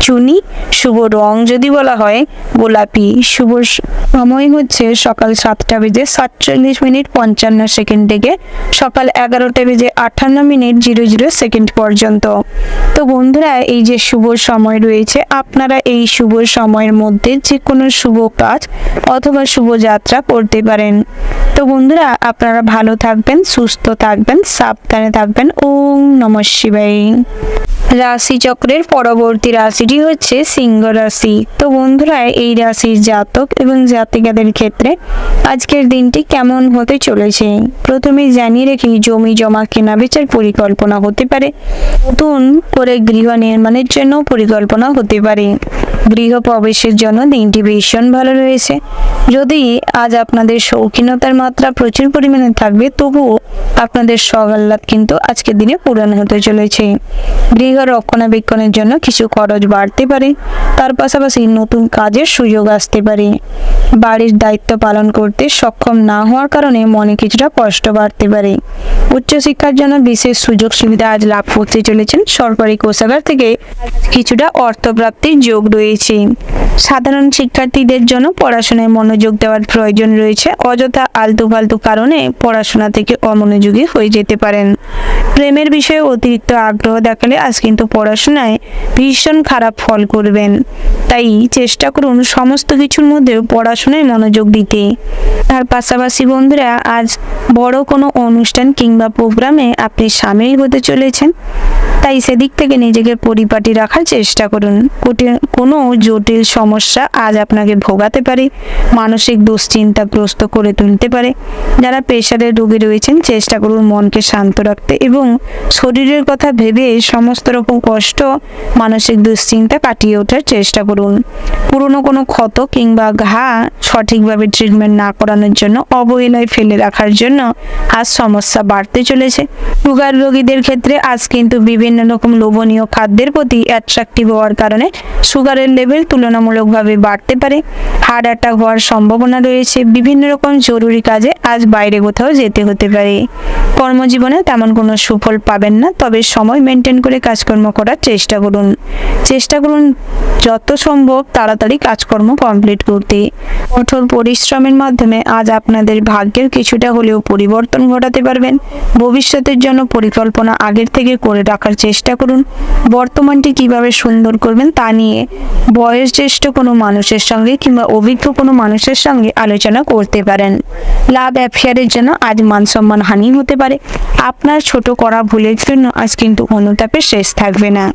চুনি, শুভ রং যদি বলা হয় গোলাপি, শুভ সময় হচ্ছে সকাল 7:47:55 থেকে সকাল 11:58:00 পর্যন্ত। তো বন্ধুরা, এই যে শুভ সময় রয়েছে, আপনারা এই শুভ সময়ের মধ্যে যে কোনো শুভ কাজ অথবা শুভ যাত্রা করতে পারেন। তো বন্ধুরা, আপনারা ভালো থাকবেন, সুস্থ থাকবেন, সাবধানে থাকবেন। ওম নমঃ শিবায়। রাশি চক্রের পরবর্তী রাশিটি হচ্ছে সিংহ রাশি। তো বন্ধুরা, এই রাশির জাতক এবং জাতিকাদের ক্ষেত্রে আজকের দিনটি কেমন হতে চলেছে প্রথমে জানিয়ে রেখে জমি জমা কেনা বেচার পরিকল্পনা হতে পারে। নতুন করে গৃহ নির্মাণের জন্য পরিকল্পনা হতে পারে। গৃহ প্রবেশের জন্য দিনটি ভীষণ ভালো রয়েছে। যদি আজ আপনাদের শৌখিনতার মাত্রা প্রচুর পরিমাণে থাকবে, তবুও আপনাদের সকাল্লাদ কিন্তু আজকের দিনে পূরণ হতে চলেছে। গৃহ রক্ষণাবেক্ষণের জন্য কিছু খরচ বাড়তে পারে। তার পাশাপাশি নতুন কাজের সুযোগ আসতে পারে। বাড়ির দায়িত্ব পালন করতে সক্ষম না হওয়ার কারণে মনে কিছুটা কষ্ট বাড়তে পারে। উচ্চশিক্ষার জন্য বিশেষ সুযোগ সুবিধা আজ লাভ করতে চলেছেন। সরকারি কোষাগার থেকে কিছুটা অর্থপ্রাপ্তির যোগ রয়েছে। সাধারণ শিক্ষার্থীদের জন্য পড়াশোনায় মনোযোগ দেওয়ার প্রয়োজন রয়েছে। অযথা আলতু ফালতু কারণে পড়াশোনা থেকে অমনোযোগী হয়ে যেতে পারেন। প্রেমের বিষয়ে অতিরিক্ত আগ্রহ দেখালে আজ কিন্তু পড়াশোনায় ভীষণ খারাপ ফল করবেন। তাই চেষ্টা করুন সমস্ত কিছুর মধ্যে পড়াশোনায় মনোযোগ দিতে। তার পাশাপাশি বন্ধুরা, আজ বড় কোনো অনুষ্ঠান কিংবা প্রোগ্রামে আপনি সামিল হতে চলেছেন, তাই সেদিক থেকে নিজেকে পরিপাটি রাখার চেষ্টা করুন। কোনো জটিল সমস্যা আজ আপনাকে ভোগাতে পারে, মানসিক দুশ্চিন্তাগ্রস্ত করে তুলতে পারে। যারা প্রেশারের রোগী রয়েছেন, চেষ্টা করুন মনকে শান্ত রাখতে এবং শরীরের কথা ভেবে সমস্ত রকম কষ্ট, মানসিক দুশ্চিন্তা কাটিয়ে ওঠার চেষ্টা করুন। পুরনো কোনো ক্ষত কিংবা ঘা সঠিকভাবে ট্রিটমেন্ট না করানোর জন্য অবহেলায় ফেলে রাখার জন্য আজ সমস্যা বাড়তে চলেছে। সুগার রোগীদের ক্ষেত্রে আজ কিন্তু বিভিন্ন রকম লোভনীয় খাদ্যের প্রতি অ্যাট্রাকটিভ হওয়ার কারণে সুগারের লেভেল তুলনামূলকভাবে বাড়তে পারে। হার্ট অ্যাটাক হওয়ার সম্ভাবনা রয়েছে। বিভিন্ন রকম জরুরি কাজে আজ বাইরে কোথাও যেতে হতে পারে। কর্মজীবনে তেমন কোনো সুফল পাবেন না, তবে সময় মেনটেন করে কাজকর্ম করার চেষ্টা করুন। যত সম্ভব তাড়াতাড়ি কাজকর্ম কমপ্লিট করতে। কঠোর পরিশ্রমের মাধ্যমে আজ আপনাদের ভাগ্যের কিছুটা হলেও পরিবর্তন ঘটাতে পারবেন। ভবিষ্যতের জন্য পরিকল্পনা আগের থেকে করে রাখার চেষ্টা করুন। বর্তমানটি কিভাবে সুন্দর করবেন তা নিয়ে বয়োজ্যেষ্ঠ কোনো মানুষের সঙ্গে কিংবা অভিজ্ঞ কোনো মানুষের সঙ্গে আলোচনা করতে পারেন। লাভ অ্যাফেয়ারের জন্য আজ মান সম্মান হানি হতে পারে। আপনার ছোট করা ভুলের জন্য আজ কিন্তু অনুতাপের শেষ থাকবে না।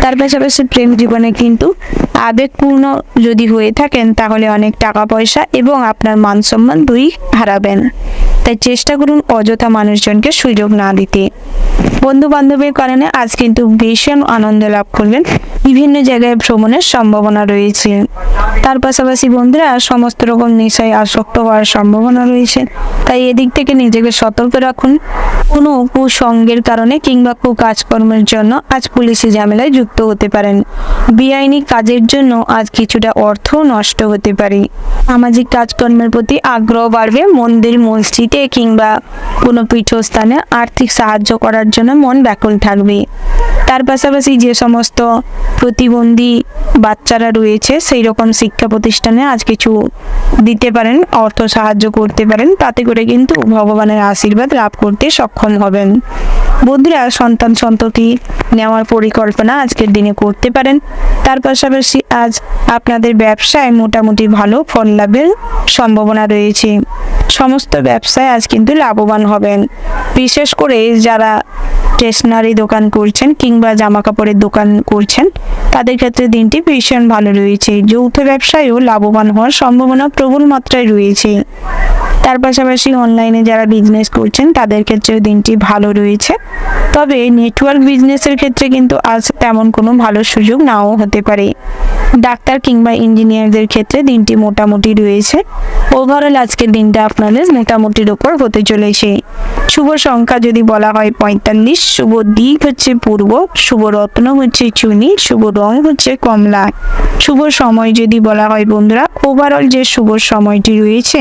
তার পাশাপাশি প্রেম জীবনে কিন্তু আবেগপূর্ণ যদি হয়ে থাকেন তাহলে অনেক টাকা পয়সা এবং আপনার মান সম্মান দুই হারাবেন। তাই চেষ্টা করুন অযথা মানুষজনকে সুযোগ না দিতে। বন্ধু বান্ধবের কারণে আজ কিন্তু ভীষণ আনন্দ লাভ করবেন। বিভিন্ন জায়গায় ভ্রমণের সম্ভাবনা রয়েছে। তার পাশাপাশি বন্ধুরা সমস্ত রকম নেশায় আসক্ত হওয়ার সম্ভাবনা রয়েছে। তাই এদিক থেকে নিজেকে সতর্ক রাখুন। কোনো কুসঙ্গের কারণে কিংবা কাজকর্মের জন্য আজ পুলিশি ঝামেলায় যুক্ত হতে পারেন। বেআইনি কাজের জন্য আজ কিছুটা অর্থ নষ্ট হতে পারে। সামাজিক কাজকর্মের প্রতি আগ্রহ বাড়বে। মন্দির মসজিদে কিংবা কোনো পীঠস্থানে আর্থিক সাহায্য করার জন্য মন ব্যাকুল থাকবে। তার পাশাপাশি যে সমস্ত প্রতিবন্ধী বাচ্চারা রয়েছে সেই রকম শিক্ষা প্রতিষ্ঠানে আজ কিছু দিতে পারেন, অর্থ সাহায্য করতে পারেন। তাতে করে কিন্তু ভগবানের আশীর্বাদ লাভ করতে সক্ষম হবেন। বন্ধুরা সন্ততি নেওয়ার পরিকল্পনা আজকের দিনে করতে পারেন। তার পাশাপাশি আজ আপনাদের ব্যবসায় মোটামুটি ভালো ফল লাভের সম্ভাবনা রয়েছে। সমস্ত ব্যবসায় আজ কিন্তু লাভবান হবেন। বিশেষ করে যারা স্টেশনারি দোকান করছেন কিংবা জামা কাপড়ের দোকান করছেন তাদের ক্ষেত্রে দিনটি ভীষণ ভালো রয়েছে। যৌথ ব্যবসায়ও লাভবান হওয়ার সম্ভাবনা প্রবল মাত্রায় রয়েছে। তার পাশাপাশি অনলাইনে যারা বিজনেস করছেন তাদের ক্ষেত্রেও দিনটি ভালো রয়েছে। তবে নেটওয়ার্ক বিজনেসের ক্ষেত্রে কিন্তু আজ তেমন কোনো ভালো সুযোগ নাও হতে পারে। ডাক্তার কিংবা ইঞ্জিনিয়ারদের ক্ষেত্রে দিনটি মোটামুটি রয়েছে। ওভারঅল আজকের দিনটা আপনাদের মোটামুটির ওপর হতে চলেছে। শুভ সংখ্যা যদি বলা হয় 45, শুভ দিক হচ্ছে পূর্ব, শুভ রত্ন হচ্ছে চুনি, শুভ রং হচ্ছে কমলা। শুভ সময় যদি বলা হয় বন্ধুরা, ওভারঅল যে শুভ সময়টি রয়েছে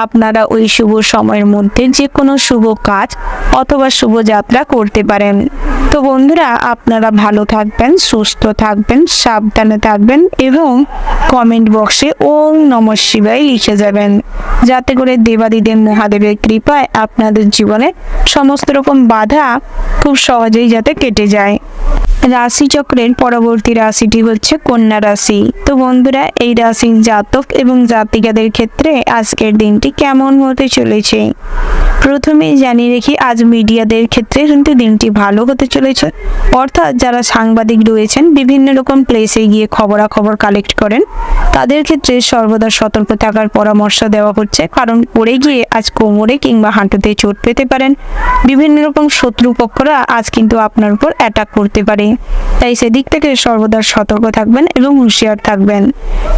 আপনারা ওই শুভ সময়ের মধ্যে যে কোনো শুভ কাজ অথবা শুভ যাত্রা করতে পারেন। তো বন্ধুরা আপনারা ভালো থাকবেন, সুস্থ থাকবেন, সাবধানে থাকবেন এবং কমেন্ট বক্সে ওম নমঃ শিবায় লিখে যাবেন, যাতে করে দেবাদিদেব মহাদেবের কৃপায় আপনাদের জীবনে সমস্ত রকম বাধা খুব সহজেই যাতে কেটে যায়। রাশিচক্রের পরবর্তী রাশিটি হচ্ছে কন্যা রাশি। তো বন্ধুরা এই রাশির জাতক এবং জাতিকাদের ক্ষেত্রে আজকের দিনটি কেমন হতে চলেছে প্রথমেই জানিয়ে রেখি, আজ মিডিয়াদের ক্ষেত্রে কিন্তু দিনটি ভালো হতে চলেছে। অর্থাৎ যারা সাংবাদিক রয়েছেন, বিভিন্ন রকম প্লেসে গিয়ে খবরাখবর কালেক্ট করেন, তাদের ক্ষেত্রে সর্বদা সতর্ক থাকার পরামর্শ দেওয়া হচ্ছে। কারণ পড়ে গিয়ে আজ কোমরে কিংবা হাঁটুতে চোট পেতে পারেন। বিভিন্ন রকম শত্রুপক্ষরা আজ কিন্তু আপনার উপর অ্যাটাক করতে পারে। তাই সেদিক থেকে সর্বদা সতর্ক থাকবেন এবং হুঁশিয়ার থাকবেন।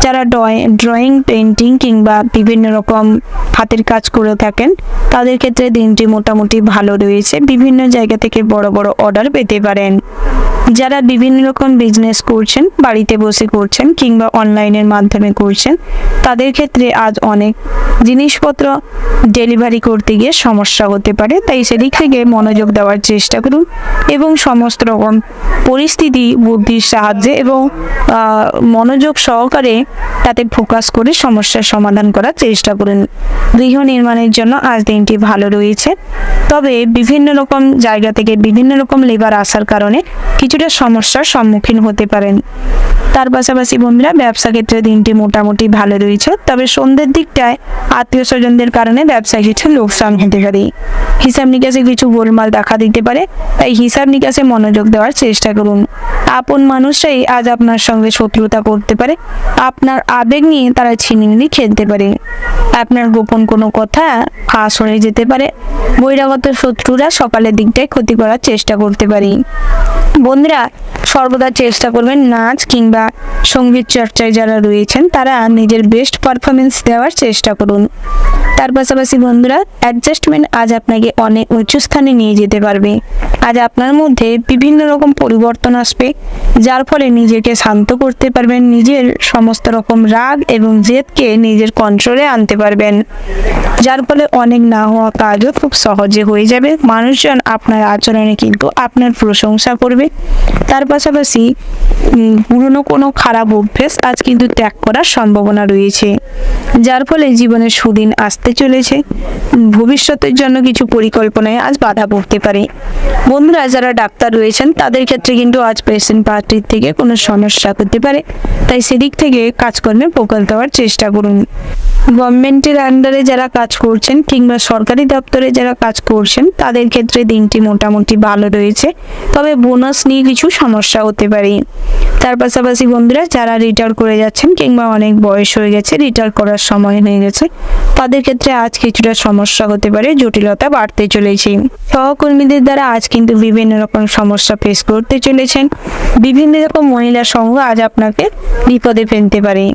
যারা ড্রয়িং, পেন্টিং কিংবা বিভিন্ন রকম হাতের কাজ করে থাকেন তাদের ক্ষেত্রে দিনটি মোটামুটি ভালো রয়েছে। বিভিন্ন জায়গা থেকে বড় বড় অর্ডার পেতে পারেন। যারা বিভিন্ন রকম বিজনেস করছেন, বাড়িতে বসে করছেন কিংবা অনলাইনের মাধ্যমে করছেন, তাদের ক্ষেত্রে আজ অনেক জিনিসপত্র ডেলিভারি করতে গিয়ে সমস্যা হতে পারে। তাই সেদিক থেকে মনোযোগ দেওয়ার চেষ্টা করুন এবং সমস্ত রকম পরিস্থিতি বুদ্ধির সাহায্যে এবং মনোযোগ সহকারে তাতে ফোকাস করে সমস্যার সমাধান করার চেষ্টা করুন। গৃহ নির্মাণের জন্য আজ দিনটি ভালো রয়েছে। তবে বিভিন্ন রকম জায়গা থেকে বিভিন্ন রকম লেবার আসার কারণে কিছুটা সমস্যার সম্মুখীন হতে পারেন। তার পাশাপাশি বন্ধুরা ব্যবসা ক্ষেত্রে দিনটি মোটামুটি ভালো রয়েছে। তবে সন্ধ্যের দিকটায় আত্মীয় স্বজনদের কারণে ব্যবসায় কিছু লোকসান হতে পারে। হিসাব নিকাশে কিছু গোলমাল দেখা দিতে পারে। তাই হিসাব নিকাশে মনোযোগ দেওয়ার চেষ্টা করুন। আপন মানুষরাই আজ আপনার সঙ্গে শত্রুতা করতে পারে। আপনার আবেগ নিয়ে তারা ছিনিমিনি খেলতে পারে। আপনার গোপন কোনো কথা ফাঁস হয়ে যেতে পারে। বহিরাগত শত্রুরা সকালের দিকটায় ক্ষতি করার চেষ্টা করতে পারে। বন্ধুরা, সর্বদা চেষ্টা করবেন নাচ কিংবা সঙ্গীত চর্চায় যারা রয়েছেন তারা নিজের বেস্ট পারফরমেন্স দেওয়ার চেষ্টা করুন। তার পাশাপাশি বন্ধুরা, অ্যাডজাস্টমেন্ট আজ আপনাকে অনেক উঁচু স্থানে নিয়ে যেতে পারবে। আজ আপনার মধ্যে বিভিন্ন রকম পরিবর্তন আসবে, যার ফলে নিজেকে শান্ত করতে পারবেন, নিজের সমস্ত রকম রাগ এবং জেদকে নিজের কন্ট্রোলে আনতে পারবেন, যার ফলে অনেক না হওয়া কাজও খুব সহজে হয়ে যাবে। মানুষজন আপনার আচরণে কিন্তু আপনার প্রশংসা করবে। তার পাশাপাশি পুরনো কোনো খারাপ অভ্যেস আজ কিন্তু ত্যাগ করার সম্ভাবনা রয়েছে, যার ফলে জীবনের সুদিন আসতে চলেছে। ভবিষ্যতের জন্য কিছু পরিকল্পনায় আজ বাধা পড়তে পারে। বন্ধুরা, যারা ডাক্তার রয়েছেন তাদের ক্ষেত্রে কিন্তু আজ পেশেন্ট পার্টির থেকে কোনো সমস্যা হতে পারে, তাই সেদিক থেকে কাজকর্মে ফোকাস দেওয়ার চেষ্টা করুন। গভর্নমেন্টের আন্ডারে যারা কাজ করছেন কিংবা সরকারি দপ্তরে যারা কাজ করছেন তাদের ক্ষেত্রে দিনটি মোটামুটি ভালো রয়েছে, তবে বোনাস নিয়ে কিছু সমস্যা হতে পারে। তার পাশাপাশি বন্ধুরা, যারা রিটায়ার করে যাচ্ছেন কিংবা অনেক বয়স হয়ে গেছে, রিটায়ার করার সময় হয়ে গেছে, তাদের ক্ষেত্রে আজ কিছুটা সমস্যা হতে পারে, জটিলতা বাড়তে চলেছে। সহকর্মীদের দ্বারা আজ কিন্তু বিভিন্ন রকম সমস্যা ফেস করতে চলেছেন। বিভিন্ন রকম মহিলা সঙ্গ আজ আপনাকে বিপদে ফেলতে পারে।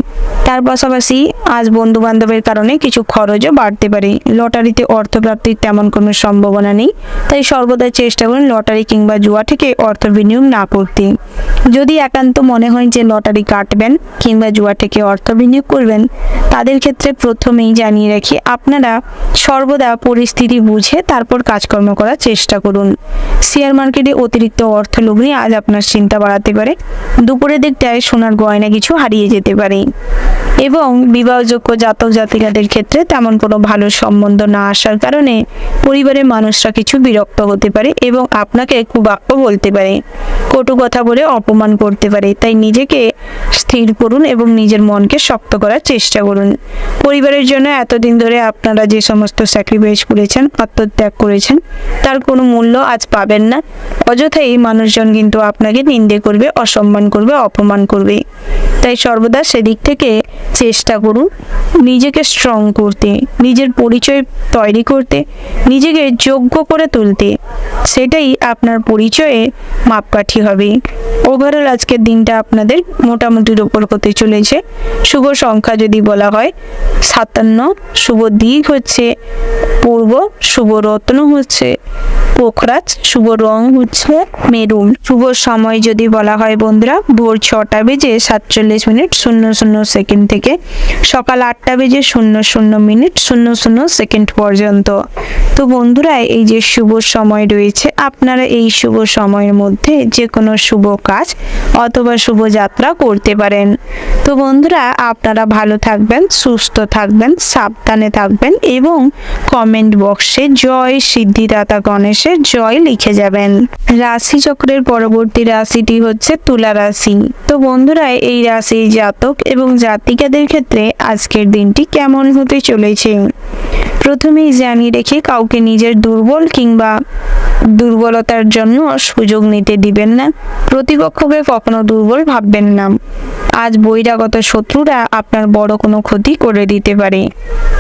তার পাশাপাশি আজ বন্ধু বান্ধবের কারণে কিছু খরচও বাড়তে পারে। লটারিতে অর্থ প্রাপ্তির তেমন কোনো সম্ভাবনা নেই, তাই সর্বদা চেষ্টা করুন লটারি কিংবা জুয়া থেকে অর্থ বিনিয়োগ না করতে। যদি একান্ত মনে হয় যে লটারি কাটবেন কিংবা জুয়া থেকে অর্থ বিনিয়োগ করবেন, তাদের ক্ষেত্রে প্রথমেই জানিয়ে রাখি আপনারা সর্বদা পরিস্থিতি বুঝে তারপর কাজকর্ম করার চেষ্টা করুন। শেয়ার মার্কেটে অতিরিক্ত অর্থ লগ্নি আজ আপনার চিন্তা বাড়াতে পারে। দুপুরের দিকটায় সোনার গয়না কিছু হারিয়ে যেতে পারে এবং বিবাহযোগ্য জাতক জাতিকাদের ক্ষেত্রে তেমন কোনো ভালো সম্বন্ধ না আসার কারণে পরিবারের মানুষরা কিছু বিরক্ত হতে পারে এবং আপনাকে কুবাক্য বলতে পারে, কটু কথা বলে অপমান করতে পারে। তাই নিজেকে স্থির করুন এবং নিজের মনকে শক্ত করার চেষ্টা করুন। পরিবারের জন্য এতদিন ধরে আপনারা যে সমস্ত স্যাক্রিফাইস করেছেন, আত্মত্যাগ করেছেন, তার কোনো মূল্য আজ পাবেন না। অযথাই মানুষজন কিন্তু আপনাকে নিন্দে করবে, অসম্মান করবে, অপমান করবে। তাই সর্বদা সেদিক থেকে চেষ্টা করুন নিজেকে স্ট্রং করতে, নিজের পরিচয় তৈরি করতে, নিজেকে যোগ্য করে তুলতে। সেটাই আপনার পরিচয়ে মাপকাঠি হবে। ওভারঅল আজকের দিনটা আপনাদের মোটামুটির ওপর হতে চলেছে। শুভ সংখ্যা যদি বলা হয় 57, শুভ দিক হচ্ছে পূর্ব, শুভ রত্ন হচ্ছে পোখরাজ, শুভ রং হচ্ছে মেরুন। শুভ সময় যদি বলা হয় বন্ধুরা, ভোর 6:47:00 থেকে সকাল 8:00:00 পর্যন্ত। তো বন্ধুরা, এই যে শুভ সময় রয়েছে, আপনারা এই শুভ সময়ের মধ্যে যে কোনো শুভ কাজ অথবা শুভ যাত্রা করতে পারেন। তো বন্ধুরা, আপনারা ভালো থাকবেন, সুস্থ থাকবেন, সাবধানে থাকবেন এবং কমেন্ট বক্সে জয় সিদ্ধিদাতা গণেশের জয় লিখে যাবেন। রাশি চক্রের পরবর্তী রাশিটি হচ্ছে তুলা রাশি। তো বন্ধুরা, এই রাশির জাতক এবং জাতিকাদের ক্ষেত্রে আজকের দিনটি কেমন হতে চলেছে প্রথমেই জানিয়ে রেখে কাউকে নিজের দুর্বল কিংবা দুর্বলতার জন্য সুযোগ নিতে দিবেন না। প্রতিপক্ষকে কখনো দুর্বল ভাববেন না। আজ বহিরাগত শত্রুরা আপনার বড় কোনো ক্ষতি করে দিতে পারে,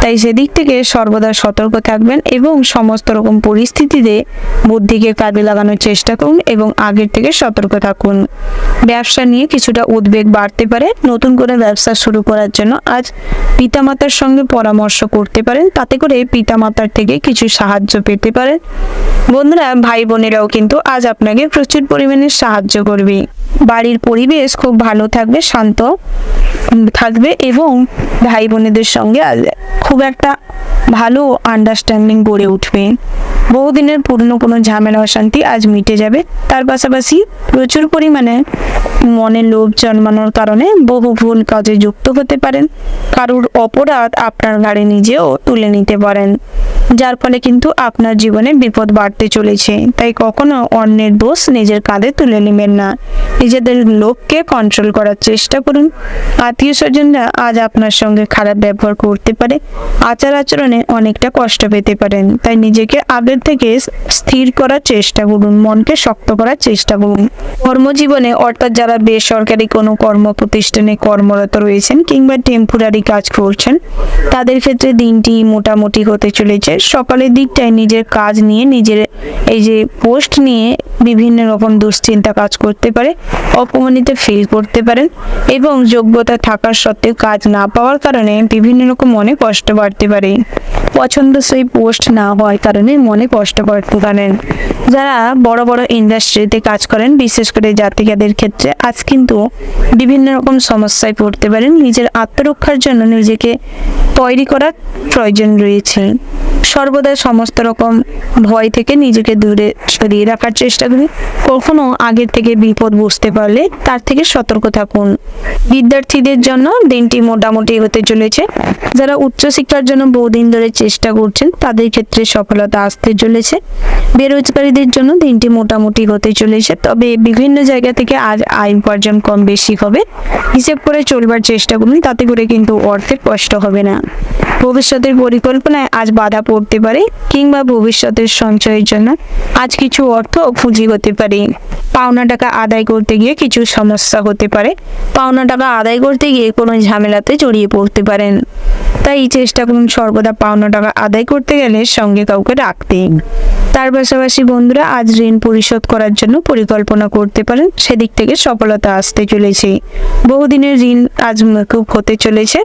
তাই সেদিক থেকে সর্বদা সতর্ক থাকবেন এবং সমস্ত রকম পরিস্থিতিতে বুদ্ধিকে কাজে লাগানোর চেষ্টা করুন এবং আগের থেকে সতর্ক থাকুন। ব্যবসা নিয়ে কিছুটা উদ্বেগ বাড়তে পারে। নতুন করে ব্যবসা শুরু করার জন্য আজ পিতামাতার সঙ্গে পরামর্শ করতে পারেন, তাতে করে পিতামাতার থেকে কিছু সাহায্য পেতে পারেন। বন্ধুরা, ভাই বোনেরাও কিন্তু আজ আপনাকে প্রচুর পরিমাণে সাহায্য করবে। বাড়ির পরিবেশ খুব ভালো থাকবে, শান্ত থাকবে এবং ভাই বোনেদের সঙ্গে খুব একটা ভালো আন্ডারস্ট্যান্ডিং গড়ে উঠবে। বহুদিনের পুরনো কোনো ঝামেলা অশান্তি আজ মিটে যাবে। তার পাশাপাশি প্রচুর পরিমাণে মনে লোভ জন্মানোর কারণে বহু ভুল কাজে যুক্ত হতে পারেন। কারুর অপরাধ আপনার ঘাড়ে নিজেও তুলে নিতে পারেন, যার ফলে কিন্তু আপনার জীবনে বিপদ বাড়তে চলেছে। তাই কখনো অন্যের দোষ নিজের কাঁধে তুলে নেবেন না। নিজেদের লোককে কন্ট্রোল করার চেষ্টা করুন। আত্মীয় স্বজনরা আজ আপনার সঙ্গে খারাপ ব্যবহার করতে পারে, আচার আচরণে অনেকটা কষ্ট পেতে পারেন। তাই নিজেকে আগের থেকে স্থির করার চেষ্টা করুন, মনকে শক্ত করার চেষ্টা করুন। কর্মজীবনে অর্থাৎ যারা বেসরকারি কোনো কর্ম প্রতিষ্ঠানে কর্মরত রয়েছেন কিংবা টেম্পোরারি কাজ করছেন, তাদের ক্ষেত্রে দিনটি মোটামুটি হতে চলেছে। সকালের দিকটায় নিজের কাজ নিয়ে, নিজের এই যে পোস্ট নিয়ে বিভিন্ন রকম দুশ্চিন্তা কাজ করতে পারে, অপমানিত ফিল করতে পারেন এবং যোগ্যতা থাকার সত্ত্বেও কাজ না পাওয়ার কারণে বিভিন্ন রকম মনে কষ্ট বাড়তে পারে। পছন্দসই পোস্ট না হওয়ার কারণে মনে কষ্ট বাড়তে পারেন। যারা বড় বড় ইন্ডাস্ট্রিতে কাজ করেন, বিশেষ করে জাতিকাদের ক্ষেত্রে আজ কিন্তু বিভিন্ন রকম সমস্যায় পড়তে পারেন। নিজের আত্মরক্ষার জন্য নিজেকে তৈরি করার প্রয়োজন রয়েছে। সর্বদা সমস্ত রকম ভয় থেকে নিজেকে দূরে সরিয়ে রাখার চেষ্টা করুন। কখনো আগের থেকে বিপদ বুঝতে পারলে তার থেকে সতর্ক থাকুন। বিদ্যার্থীদের জন্য দিনটি মোটামুটি হতে চলেছে। যারা উচ্চশিক্ষার জন্য বহুদিন ধরে চেষ্টা করছেন, তাদের ক্ষেত্রে সফলতা আসতে চলেছে। বেরোজগারীদের জন্য দিনটি মোটামুটি হতে চলেছে, তবে বিভিন্ন জায়গা থেকে আজ আয় উপার্জন কম বেশি হবে। হিসেব করে চলবার চেষ্টা করুন, তাতে করে কিন্তু অর্থের কষ্ট হবে না। ভবিষ্যতের পরিকল্পনায় আজ বাধা পড়তে পারে কিংবা ভবিষ্যতের সঞ্চয়ের জন্য আজ কিছু অর্থ পুঁজি হতে পারে। পাওনা টাকা আদায় করতে গিয়ে কিছু সমস্যা হতে পারে। পাওনা টাকা আদায় করতে গিয়ে কোনো ঝামেলাতে জড়িয়ে পড়তে পারেন। তাই চেষ্টা করুন সর্বদা পাওনা টাকা আদায় করতে গেলে সঙ্গে কাউকে রাখতে। তার পাশাপাশি বন্ধুরা, আজ ঋণ পরিশোধ করার জন্য পরিকল্পনা করতে পারেন, সেদিক থেকে সফলতা আসতে চলেছে। বহুদিনের ঋণ আজ মুকুব হতে চলেছে।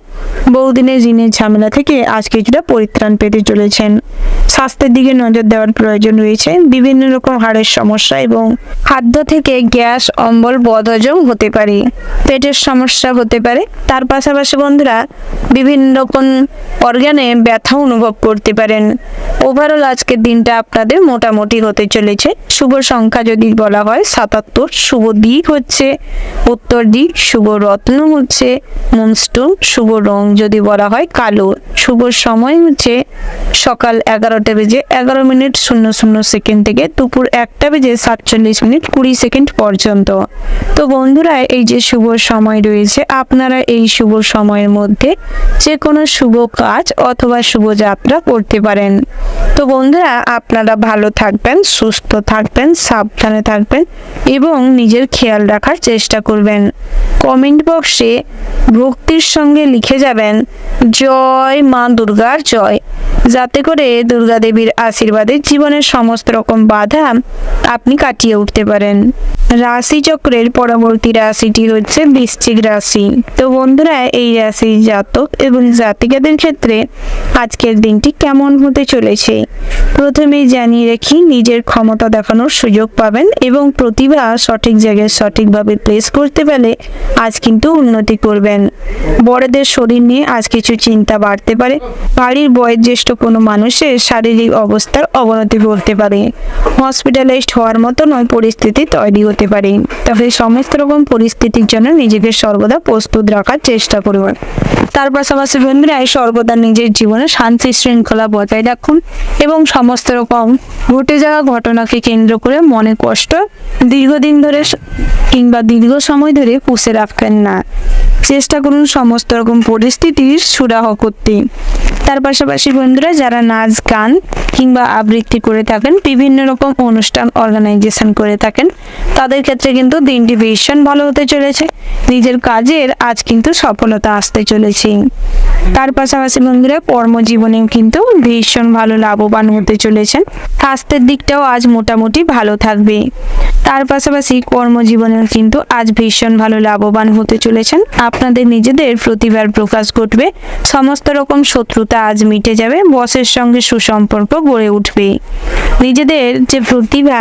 বহুদিনের ঋণের ঝামেলা থেকে আজ কিছুটা পরিত্রাণ পেতে চলেছেন। স্বাস্থ্যের দিকে নজর দেওয়ার প্রয়োজন রয়েছে। বিভিন্ন রকম হাড়ের সমস্যা এবং খাদ্য থেকে গ্যাস, অম্বল, বদহজম হতে পারে, পেটের সমস্যা হতে পারে। তার পাশাপাশি বন্ধুরা, বিভিন্ন রকম অর্গানে ব্যথা অনুভব করতে পারেন। ওভারঅল আজকের দিনটা আপনাদের মোটামুটি হতে চলেছে। শুভ সংখ্যা যদি বলা হয় 77, শুভ দিক হচ্ছে উত্তর দিক, শুভ রত্ন হচ্ছে মুনস্টোন, শুভ রং যদি বলা হয় কালো, শুভ সময় হচ্ছে সকাল 11টা বেজে 11:00 থেকে দুপুর 1টা বেজে 47:20 পর্যন্ত। তো বন্ধুরা, এই যে শুভ সময় রয়েছে, আপনারা এই শুভ সময়ের মধ্যে যে কোনো শুভ কাজ অথবা শুভ যাত্রা করতে পারেন। তো বন্ধুরা, আপনারা ভালো থাকবেন, সুস্থ থাকবেন, সাবধানে থাকবেন এবং নিজের খেয়াল রাখার চেষ্টা করবেন। কমেন্ট বক্সে ভক্তির সঙ্গে লিখে যাবেন জয় মা দুর্গার জয়, যাতে করে দুর্গা দেবীর আশীর্বাদে জীবনের সমস্ত রকম বাধা আপনি কাটিয়ে উঠতে পারেন। রাশি চক্রের পরবর্তী রাশিটি হচ্ছে বৃশ্চিক রাশি। তো বন্ধুরা, এই রাশির জাতক এবং জাতিকাদের ক্ষেত্রে আজকের দিনটি কেমন হতে চলেছে প্রথমেই জানিয়ে রাখি, নিজের ক্ষমতা দেখানোর সুযোগ পাবেন এবং প্রতিভা সঠিক জায়গায় সঠিকভাবে প্লেস করতে পারলে আজ কিন্তু উন্নতি করবেন। বড়দের শরীর নিয়ে আজ কিছু চিন্তা বাড়তে পারে। বাড়ির বয়োজ্যেষ্ঠ কোনো মানুষের শারীরিক অবস্থার অবনতি ঘটতে পারে। হসপিটালাইজড হওয়ার মতো নয় পরিস্থিতি তৈরি হতে পারে। তবে সমস্ত রকম পরিস্থিতির জন্য নিজেকে সর্বদা প্রস্তুত রাখার চেষ্টা করুন। তার পাশাপাশি বন্ধুরা, সর্বদা নিজের জীবনে শান্তি শৃঙ্খলা বজায় রাখুন এবং সমস্ত রকম ঘটে যাওয়া ঘটনাকে কেন্দ্র করে মনে কষ্ট দীর্ঘদিন ধরে কিংবা দীর্ঘ সময় ধরে পুষে রাখবেন না। চেষ্টা করুন সমস্ত রকম পরিস্থিতির সুরাহা করতে। তার পাশাপাশি বন্ধুরা, যারা নাচ গান কিংবা আবৃত্তি করে থাকেন, বিভিন্ন রকম অনুষ্ঠান অর্গানাইজেশন করে থাকেন, তাদের ক্ষেত্রে কিন্তু দিনটি ভীষণ ভালো হতে চলেছে। নিজের কাজের আজ কিন্তু সফলতা আসতে চলেছে। তার পাশাপাশি বন্ধুরা, কর্মজীবনেও কিন্তু ভীষণ ভালো লাভবান হতে চলেছেন। স্বাস্থ্যের দিকটাও আজ মোটামুটি ভালো থাকবে। তার পাশাপাশি কর্মজীবনেও কিন্তু আজ ভীষণ ভালো লাভবান হতে চলেছেন। আপনাদের নিজেদের প্রতিভার প্রকাশ ঘটবে। সমস্ত রকম শত্রুতা আজ মিটে যাবে। বসের সঙ্গে সুসম্পর্ক গড়ে উঠবে। নিজেদের যে প্রতিভা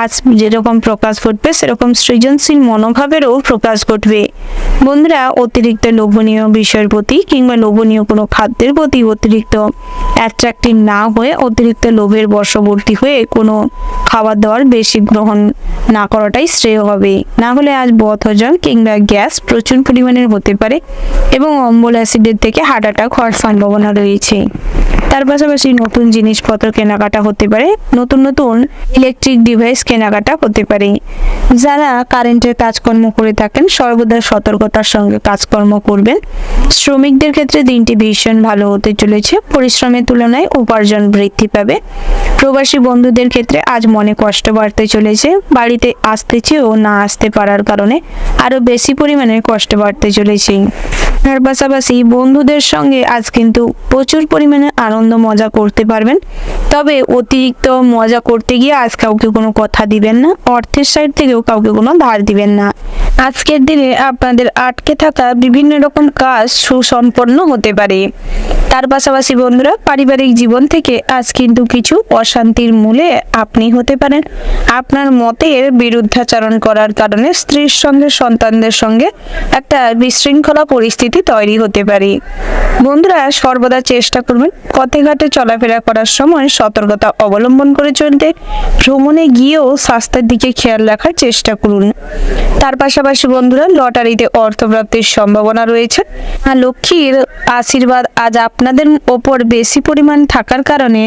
আজ যেরকম প্রকাশ ঘটবে, সেরকম সৃজনশীল মনোভাবেরও প্রকাশ ঘটবে। বন্ধুরা, অতিরিক্ত লোভনীয় বিষয়ের প্রতি কিংবা লোভনীয় কোনো খাদ্যের প্রতি অতিরিক্ত অ্যাট্রাক্টিভ না হয়ে অতিরিক্ত লোভের বশবর্তী হয়ে কোনো খাবার দাবার বেশি গ্রহণ না করাটাই শ্রেয় হবে। না হলে আজ বদহজম কিংবা গ্যাস প্রচুর পরিমাণের হতে পারে এবং অম্বল অ্যাসিডের থেকে হার্ট অ্যাটাক হওয়ার সম্ভাবনা রয়েছে। তার পাশাপাশি নতুন জিনিসপত্র কেনাকাটা হতে পারে, নতুন নতুন ইলেকট্রিক ডিভাইস কেনাকাটা হতে পারে। যারা কারেন্টের কাজকর্ম করে থাকেন সর্বদা সতর্কতার সঙ্গে কাজকর্ম করবেন। শ্রমিকদের ক্ষেত্রে দিনটি ভীষণ ভালো হতে চলেছে, পরিশ্রমের তুলনায় উপার্জন বৃদ্ধি পাবে। প্রবাসী বন্ধুদের ক্ষেত্রে আজ মনে কষ্ট বাড়তে চলেছে, বাড়িতে আসতে চেয়েও না আসতে পারার কারণে আরো বেশি পরিমাণে কষ্ট বাড়তে চলেছে। তার পাশাপাশি বন্ধুদের সঙ্গে আজ কিন্তু প্রচুর পরিমাণে আনন্দ মজা করতে পারবেন, তবে অতিরিক্ত মজা করতে গিয়ে আজ কাউকে কোনো কথা দিবেন না, অর্থের সাইড থেকেও কাউকে কোনো ধার দিবেন না। আজকের দিনে আপনাদের আটকে থাকা বিভিন্ন রকম কাজ সুসম্পন্ন হতে পারে। তার পাশাপাশি বন্ধুরা, পারিবারিক জীবন থেকে আজ কিন্তু কিছু অশান্তির মূলে আপনি হতে পারেন। আপনার মতের বিরুদ্ধাচরণ করার কারণে স্ত্রীর সঙ্গে সন্তানদের সঙ্গে একটা বিশৃঙ্খলা পরিস্থিতি তৈরি হতে পারে। বন্ধুরা, সর্বদা চেষ্টা করবেন পথে ঘাটে চলাফেরা করার সময় সতর্কতা অবলম্বন করে চলতে। ভ্রমণে গিয়েও স্বাস্থ্যের দিকে খেয়াল রাখার চেষ্টা করুন। তার পাশাপাশি বন্ধুরা, লটারিতে অর্থপ্রাপ্তির সম্ভাবনা রয়েছে। লক্ষ্মীর আশীর্বাদ আজ আপনাদের ওপর বেশি পরিমাণ থাকার কারণে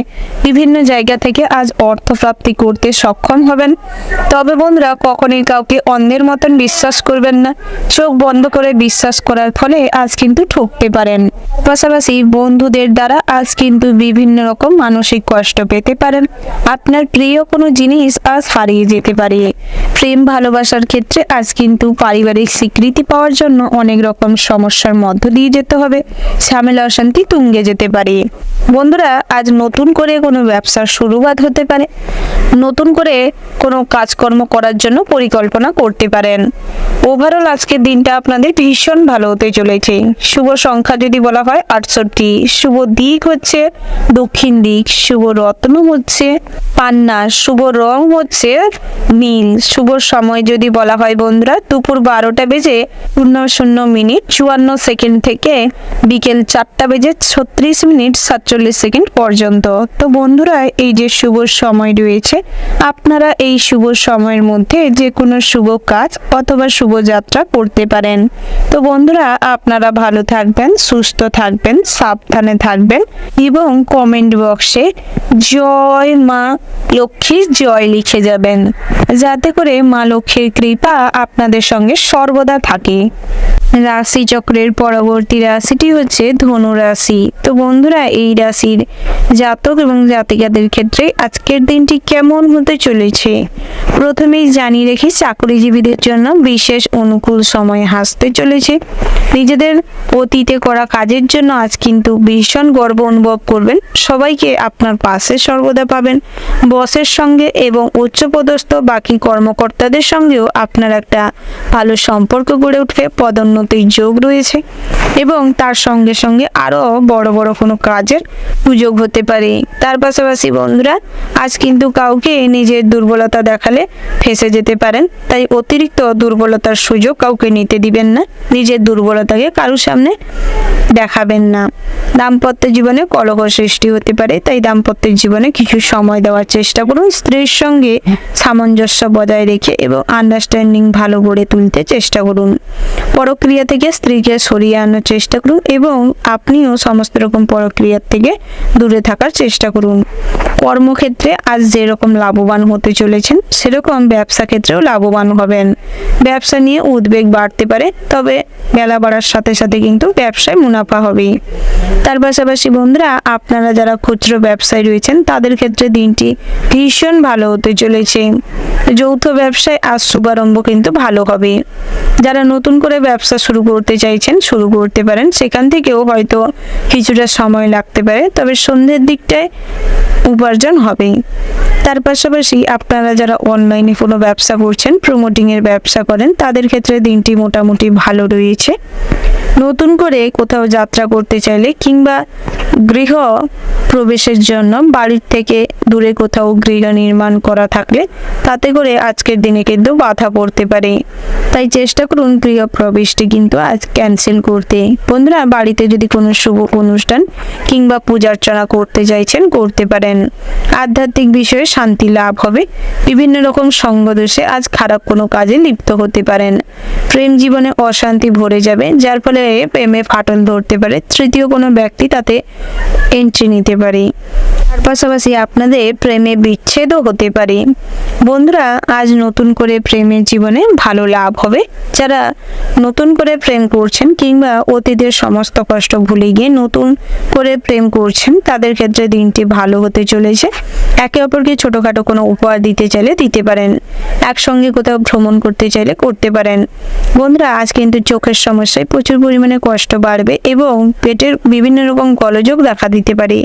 বিভিন্ন জায়গা থেকে আজ অর্থপ্রাপ্তি করতে সক্ষম হবেন। তবে বন্ধুরা, কখনোই কাউকে অন্যের মতন বিশ্বাস করবেন না। চোখ বন্ধ করে বিশ্বাস করার ফলে আজ কিন্তু ঠকতে পারেন। পাশাপাশি বন্ধুদের দ্বারা আজ কিন্তু বিভিন্ন রকম মানসিক কষ্ট পেতে পারেন। আপনার প্রিয় কোনো জিনিস আজ হারিয়ে যেতে পারে। প্রেম ভালোবাসার ক্ষেত্রে আজ কিন্তু পারিবারিক স্বীকৃতি পাওয়ার জন্য অনেক রকম সমস্যার মধ্য দিয়ে যেতে হবে, ঝামেলা অশান্তি তুঙ্গে যেতে পারে। বন্ধুরা, আজ নতুন করে কোনো ব্যবসার শুরুয়াত হতে পারে, নতুন করে কোনো কাজকর্ম করার জন্য পরিকল্পনা করতে পারেন। ওভারঅল আজকের দিনটা আপনাদের ভীষণ ভালো হতে চলেছে। শুভ সংখ্যা যদি বলা হয় 68, শুভ দিক হচ্ছে দক্ষিণ দিক, শুভ রত্ন হচ্ছে পান্না, শুভ রং হচ্ছে নীল, শুভ সময় যদি বলা হয় বন্ধুরা দুপুর 12টা বেজে 00:54 থেকে বিকেল 4টা বেজে 36:47 পর্যন্ত। তো বন্ধুরা, এই যে শুভ সময় রয়েছে, আপনারা এই শুভ সময়ের মধ্যে যে কোনো শুভ কাজ অথবা শুভ যাত্রা করতে পারেন। তো বন্ধুরা, আপনারা ভালো থাকবেন, সুস্থ থাকবেন, সাবধানে থাকবেন এবং কমেন্ট বক্সে জয় মা লক্ষ্মীর জয় লিখে যাবেন, যাতে করে মা লক্ষ্মীর কৃপা আপনাদের সঙ্গে সর্বদা থাকে। রাশি চক্রের পরবর্তী রাশিটি হচ্ছে ধনু রাশি। তো বন্ধুরা, এই রাশির জাতক এবং জাতিকাদের ক্ষেত্রে আজকের দিনটি কেমন হতে চলেছে প্রথমেই জানিয়ে রেখি, চাকরিজীবীদের জন্য বিশেষ অনুকূল সময় আসতে চলেছে। নিজেদের অতীতে করা কাজের জন্য আজ কিন্তু ভীষণ গর্ব অনুভব করবেন। সবাইকে আপনার পাশে সর্বদা পাবেন। বসের সঙ্গে এবং উচ্চপদস্থ বাকি কর্মকর্তাদের সঙ্গেও আপনার একটা ভালো সম্পর্ক গড়ে উঠবে, পদোন্নতির যোগ রয়েছে এবং তার সঙ্গে সঙ্গে আরও বড় বড় কোনো কাজের সুযোগ হতে পারে। তার পাশাপাশি বন্ধুরা, আজ কিন্তু কাউকে নিজের দুর্বলতা দেখালে ফেঁসে যেতে পারেন, তাই অতিরিক্ত দুর্বলতার সুযোগ কাউকে নিতে দিবেন না। নিজের দুর্বলতাকে কারোর সামনে দেখাবেন না। দাম্পত্য জীবনে কলহ সৃষ্টি হতে পারে, তাই দাম্পত্যের জীবনে কিছু সময় দেওয়ার চেষ্টা করুন। স্ত্রীর সঙ্গে সামঞ্জস্য বজায় রেখে এবং আন্ডারস্ট্যান্ডিং ভালো গড়ে তুলতে চেষ্টা করুন। পরক্রিয়া থেকে স্ত্রীকে সরিয়ে আনার চেষ্টা করুন এবং আপনিও সমস্ত রকম পরক্রিয়ার থেকে দূরে থাকার চেষ্টা করুন। কর্মক্ষেত্রে আজ যেরকম লাভবান হতে চলেছেন, সেরকম ব্যবসা ক্ষেত্রেও লাভবান হবেন। ব্যবসা নিয়ে উদ্বেগ বাড়তে পারে, তবে বেলা বাড়ার সাথে সাথে কিন্তু ব্যবসায় মুনাফা হবে। তার পাশাপাশি বন্ধুরা, আপনারা যারা খুচরো ব্যবসায় রয়েছেন তাদের ক্ষেত্রে দিনটি ভীষণ ভালো হতে চলেছে। যৌথ ব্যবসায় আজ শুভারম্ভ কিন্তু ভালো হবে। যারা নতুন করে ব্যবসা শুরু করতে চাইছেন শুরু করতে পারেন, সেখান থেকেও হয়তো কিছুটা সময় লাগতে পারে, তবে সন্ধ্যের দিকটায় উপার্জন হবে। তার পাশাপাশি আপনারা যারা অনলাইনে কোনো ব্যবসা করছেন, প্রমোটিংয়ের ব্যবসা করেন, তাদের ক্ষেত্রে দিনটি মোটামুটি ভালো রয়েছে। নতুন করে কোথাও যাত্রা করতে চাইলে কিংবা গৃহ প্রবেশের জন্য বাড়ির থেকে দূরে কোথাও গৃহ নির্মাণ করা থাকলে তাতে করে আজকের দিনে কিন্তু বাধা পড়তে পারে, তাই চেষ্টা করুন গৃহ প্রবেশটি কিন্তু আজ ক্যান্সেল করতে। বন্ধুরা, বাড়িতে যদি কোনো শুভ অনুষ্ঠান কিংবা পূজা অর্চনা করতে চাইছেন করতে পারেন। আধ্যাত্মিক বিষয়ে শান্তি লাভ হবে। বিভিন্ন রকম সঙ্গদোষে আজ খারাপ কোনো কাজে লিপ্ত হতে পারেন। প্রেম জীবনে অশান্তি ভরে যাবে, যার ফলে প্রেমে ফাটল ধরতে পারে। তৃতীয় কোনো ব্যক্তি তাতে এন্ট্রি নিতে পারে। তার পাশাপাশি আপনাদের প্রেমে বিচ্ছেদও হতে পারে। বন্ধুরা, আজ নতুন করে প্রেমের জীবনে ভালো লাভ হবে। যারা নতুন করে প্রেম করছেন কিংবা অতীতের সমস্ত কষ্ট ভুলে গিয়ে নতুন করে প্রেম করছেন, তাদের ক্ষেত্রে দিনটি ভালো হতে চলেছে। একে অপরকে ছোটোখাটো কোনো উপহার দিতে চাইলে দিতে পারেন, একসঙ্গে কোথাও ভ্রমণ করতে চাইলে করতে পারেন। বন্ধুরা, আজ কিন্তু চোখের সমস্যায় প্রচুর পরিমাণে কষ্ট বাড়বে এবং পেটের বিভিন্ন রকম গোলযোগ দেখা দিতে পারে,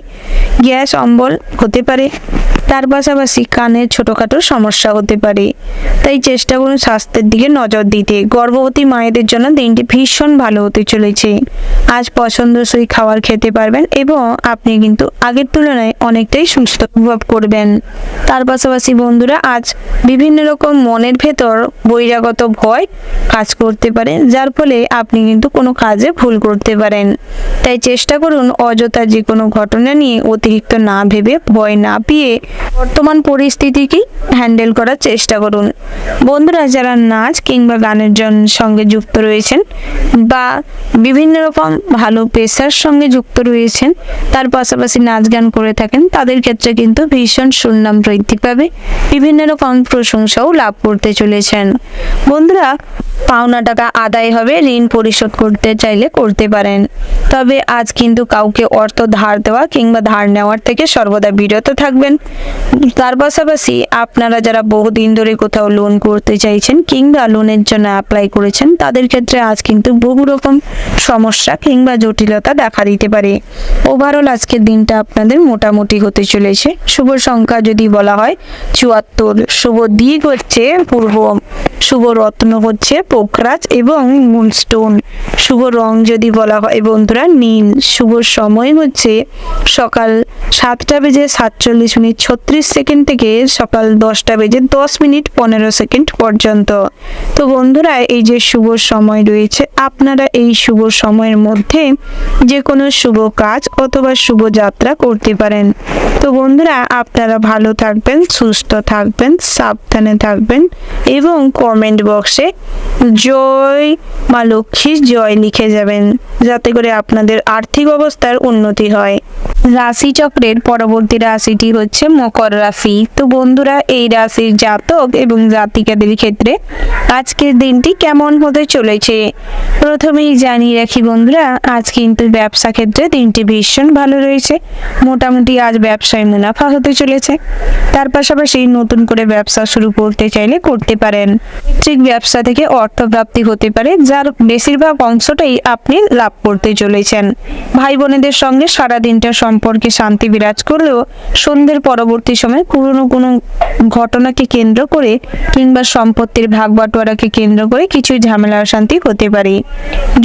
গ্যাস অম্বল হতে পারে। তার পাশাপাশি কানের ছোটোখাটো সমস্যা হতে পারে। তাই চেষ্টা করুন স্বাস্থ্যের দিকে নজর দিতে। গর্ভবতী মায়েদের জন্য দিনটি ভীষণ ভালো হতে চলেছে। আজ পছন্দসই খাবার খেতে পারবেন এবং আপনি কিন্তু আগের তুলনায় অনেকটাই সুস্থ অনুভব করবেন। তার পাশাপাশি বন্ধুরা, আজ বিভিন্ন রকম মনের ভেতর বহিরাগত ভয় কাজ করতে পারে, যার ফলে আপনি কিন্তু কোনো কাজে ভুল করতে পারেন। তাই চেষ্টা করুন অযথা যে কোনো ঘটনা নিয়ে অতিরিক্ত না ভেবে, ভয় না পেয়ে বর্তমান পরিস্থিতিকে হ্যান্ডেল করার চেষ্টা করুন। বন্ধুরা, যারা নাচ কিংবা গানের সঙ্গে যুক্ত রয়েছেন বা বিভিন্ন রকম ভালো পেশার সঙ্গে যুক্ত রয়েছেন, তার পাশাপাশি নাচ গান করে থাকেন, তাদের ক্ষেত্রে কিন্তু ভীষণ সুনাম বৃদ্ধি পাবে, বিভিন্ন রকম প্রশংসাও লাভ করতে চলেছেন। বন্ধুরা, পাওনা টাকা আদায় হবে, ঋণ পরিশোধ করতে চাইলে করতে পারেন। তবে আজ কিন্তু কাউকে অর্থ ধার দেওয়া কিংবা ধার নেওয়ার থেকে সর্বদা বিরত থাকবেন। তার পাশাপাশি আপনারা যারা বহুদিন ধরে কোথাও লোন করতে চাইছেন কিংবা লোনের জন্য অ্যাপ্লাই করেছেন, তাদের ক্ষেত্রে আজ কিন্তু বহু রকম সমস্যা কিংবা জটিলতা দেখা দিতে পারে। ওভারঅল আজকের দিনটা আপনাদের মোটামুটি হতে চলেছে। শুভ সংখ্যা যদি বলা হয় 74, শুভ দিক হচ্ছে পূর্ব, শুভ রত্ন হচ্ছে পোকরাজ এবং মুনস্টোন, শুভ রং যদি বলা হয় বন্ধুরা নীল, শুভ সময় হচ্ছে সকাল 7:47:36 থেকে সকাল 10:10:15 পর্যন্ত। তো বন্ধুরা, এই যে শুভ সময় রয়েছে, আপনারা এই শুভ সময়ের মধ্যে যে কোনো শুভ কাজ অথবা শুভ যাত্রা করতে পারেন। তো বন্ধুরা, আপনারা ভালো থাকবেন, সুস্থ থাকবেন, সাবধানে থাকবেন এবং কমেন্ট বক্সে জয় মা লক্ষ্মীর জয় লিখে যাবেন, যাতে করে আপনাদের আর্থিক অবস্থার উন্নতি হয়। রাশি চক্রের পরবর্তী রাশিটি হচ্ছে মকর রাশি। তো বন্ধুরা, এই রাশির জাতক এবং জাতিকাদের ক্ষেত্রে আজকের দিনটি কেমন হতে চলেছে প্রথমেই জানিয়ে রাখি বন্ধুরা, আজ কিন্তু ব্যবসা ক্ষেত্রে দিনটি ভীষণ ভালো রয়েছে। মোটামুটি আজ ব্যবসায় মুনাফা হতে চলেছে। তার পাশাপাশি নতুন করে ব্যবসা শুরু করতে চাইলে করতে পারেন। ঠিক ব্যবসা থেকে অর্থপ্রাপ্তি হতে পারে, যার বেশিরভাগ অংশটাই আপনি লাভ করতে চলেছেন। ভাই বোনেদের সঙ্গে সারা দিনটা সম্পর্কে শান্তি বিরাজ করলেও সন্ধ্যের পরবর্তী সময় পুরনো কোনো ঘটনাকে কেন্দ্র করে কিংবা সম্পত্তির ভাগ বাটোয়ারাকে কেন্দ্র করে কিছু ঝামেলা অশান্তি হতে পারে।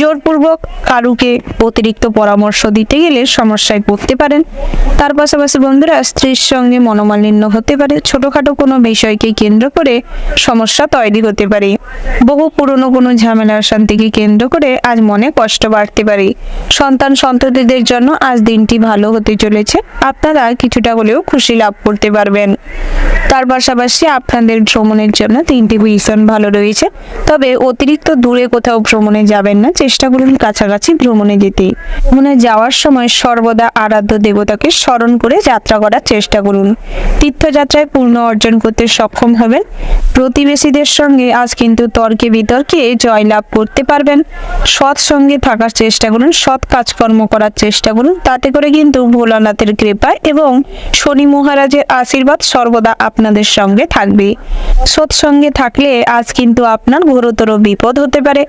জোরপূর্বক কারুকে অতিরিক্ত পরামর্শ দিতে গেলে সমস্যায় পড়তে পারেন। তার পাশাপাশি বন্ধুরা, স্ত্রীর সঙ্গে মনোমালিন্য হতে পারে। ছোটখাটো কোনো বিষয়কে কেন্দ্র করে সমস্যা তৈরি হতে পারে। বহু পুরনো কোনো ঝামেলা অশান্তিকে কেন্দ্র করে আজ মনে কষ্ট বাড়তে পারে। সন্তান সন্ততিদের জন্য আজ দিনটি ভালো হতে চলেছে। আপনারা কিছুটা হলেও খুশি লাভ করতে পারবেন। তার পাশাপাশি আপনাদের ভ্রমণের জন্য দিনটি ভীষণ ভালো রয়েছে। তবে অতিরিক্ত দূরে কোথাও ভ্রমণে যাবেন না, চেষ্টা করুন কাছাকাছি ভ্রমণে যেতে। ভ্রমণে যাওয়ার সময় সর্বদা আরাধ্য দেবতাকে স্মরণ করে যাত্রা করার চেষ্টা করুন। তীর্থযাত্রায় পূর্ণ অর্জন করতে সক্ষম হবেন। প্রতিবেশীদের সঙ্গে আজ কিন্তু তর্কে বিতর্কে জয়লাভ করতে পারবেন। সৎ সঙ্গে থাকার চেষ্টা করুন, সৎ কাজকর্ম করার চেষ্টা করুন। তাতে করে কিন্তু ভোলানাথের কৃপা এবং শনি মহারাজের আশীর্বাদ সর্বদা আপনাদের সঙ্গে থাকবে। সৎসঙ্গে থাকলে আজ কিন্তু আপনার ঘোরতর বিপদ হতে পারে,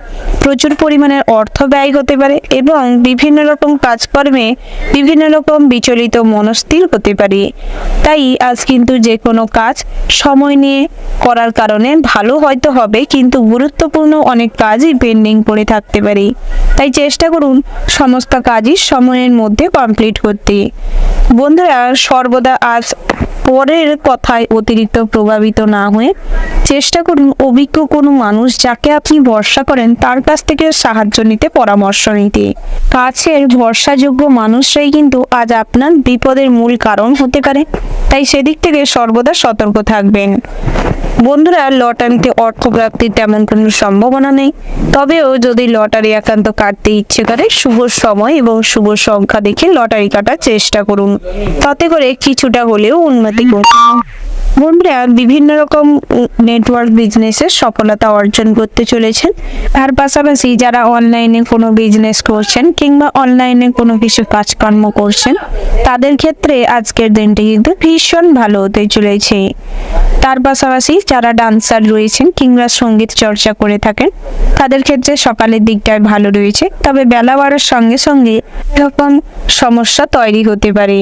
প্রচুর পরিমাণের অর্থ ব্যয় হতে পারে এবং বিভিন্ন রকম কাজকর্মে বিভিন্ন রকম বিচলিত মনস্থির হতে পারে। তাই আজ কিন্তু যে কোনো কাজ সময় নিয়ে করার কারণে ভালো হয়তো হবে, কিন্তু গুরুত্বপূর্ণ অনেক কাজই পেন্ডিং পড়ে থাকতে পারে। তাই চেষ্টা করুন সমস্ত কাজই সময়ের মধ্যে কমপ্লিট করতে। বন্ধুরা, সর্বদা আজ পরের কথায় অতিরিক্ত প্রভাবিত না হয়ে চেষ্টা করুন অভিজ্ঞ কোনো মানুষ যাকে আপনি ভরসা করেন তার কাছ থেকে সাহায্য নিতে, পরামর্শ নিতে। কাছের ভরসাযোগ্য মানুষরাই কিন্তু আজ আপনার বিপদের মূল কারণ হতে পারে, তাই সেদিক থেকে সর্বদা সতর্ক থাকবেন। বন্ধুরা, লটারিতে অর্থ প্রাপ্তির তেমন কোনো সম্ভাবনা নেই, তবেও যদি লটারি একান্ত কাটতে ইচ্ছে করে শুভ সময় এবং শুভ সংখ্যা দেখে লটারি কাটার চেষ্টা করুন, তাতে করে কিছুটা হলেও উন্নতি করুন। বন্ধুরা, বিভিন্ন রকম নেটওয়ার্ক বিজনেসে সফলতা অর্জন করতে চলেছেন। তার পাশাপাশি যারা অনলাইনে কোনো বিজনেস করছেন কিংবা অনলাইনে কোনো কিছু কাজকর্ম করছেন, তাদের ক্ষেত্রে আজকের দিনটি কিন্তু ভীষণ ভালো হতে চলেছে। তার পাশাপাশি যারা ডান্সার রয়েছেন কিংবা সঙ্গীত চর্চা করে থাকেন, তাদের ক্ষেত্রে সকালের দিকটায় ভালো রয়েছে, তবে বেলা বাড়ার সঙ্গে সঙ্গে এরকম সমস্যা তৈরি হতে পারে।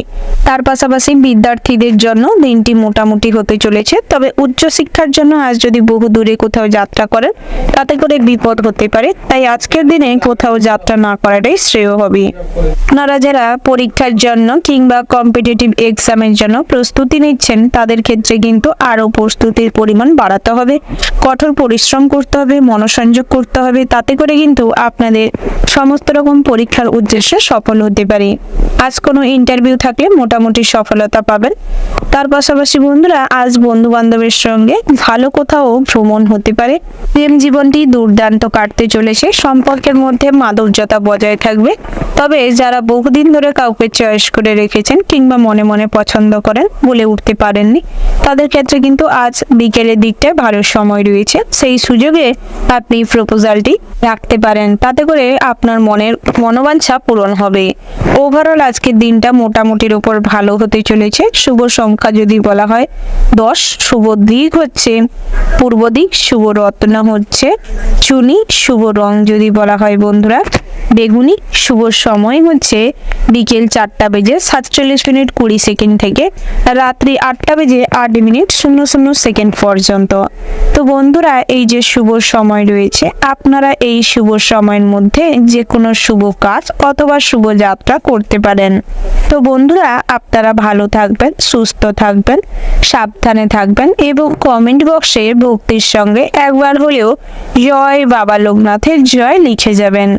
তার পাশাপাশি বিদ্যার্থীদের জন্য দিনটি মোটামুটি হতে চলেছে, তবে উচ্চশিক্ষার জন্য আজ যদি বহু দূরে কোথাও যাত্রা করেন তাতে করে বিপদ হতে পারে, তাই আজকের দিনে কোথাও যাত্রা না করাটাই শ্রেয় হবে। আপনারা যারা পরীক্ষার জন্য কিংবা কম্পিটিটিভ এক্সামের জন্য প্রস্তুতি নিচ্ছেন, তাদের ক্ষেত্রে কিন্তু আরও প্রস্তুতির পরিমাণ বাড়াতে হবে, কঠোর পরিশ্রম করতে হবে, মনোসংযোগ করতে হবে, তাতে করে কিন্তু আপনাদের সমস্ত রকম পরীক্ষার উদ্দেশ্যে সফল হতে পারে। আজ কোনো ইন্টারভিউ থাকলে মোটামুটি সফলতা পাবেন। তার পাশাপাশি বন্ধুরা, আজ বন্ধু বান্ধবের সঙ্গে ভালো কোথাও ভ্রমণ হতে পারে। প্রেম জীবনটি দুর্দান্ত কাটতে চলেছে, সম্পর্কের মধ্যে মাধুর্যতা বজায় থাকবে। তবে যারা বহুদিন ধরে কাউকে চয়েস করে রেখেছেন কিংবা মনে মনে পছন্দ করেন বলে উঠতে পারেননি, তাদের ক্ষেত্রে কিন্তু আজ বিকেলের দিকটায় ভালো সময় রয়েছে, সেই সুযোগে আপনি প্রপোজালটি রাখতে পারেন, তাতে করে আপনার মনের মনোবাঞ্ছা পূরণ হবে। ওভারঅল আজকের দিনটা মোটামুটির উপর ভালো হতে চলেছে। শুভ সংখ্যা যদি বলা হয় 10, শুভ দিক হচ্ছে পূর্ব দিক, শুভ রত্ন হচ্ছে চুনি, শুভ রং যদি বলা হয় বন্ধুরা বেগুনি, শুভ সময় হচ্ছে বিকেল 4:47:20 থেকে রাত্রি 8:08:00 পর্যন্ত। তো বন্ধুরা, এই যে শুভ সময় রয়েছে, আপনারা এই শুভ সময়ের মধ্যে যে কোনো শুভ কাজ অথবা শুভ যাত্রা করতে পারেন। তো বন্ধুরা, আপনারা ভালো থাকবেন, সুস্থ থাকবেন, সাবধানে থাকবেন এবং কমেন্ট বক্সে ভক্তির সঙ্গে একবার হলেও জয় বাবা লোকনাথের জয় লিখে যাবেন।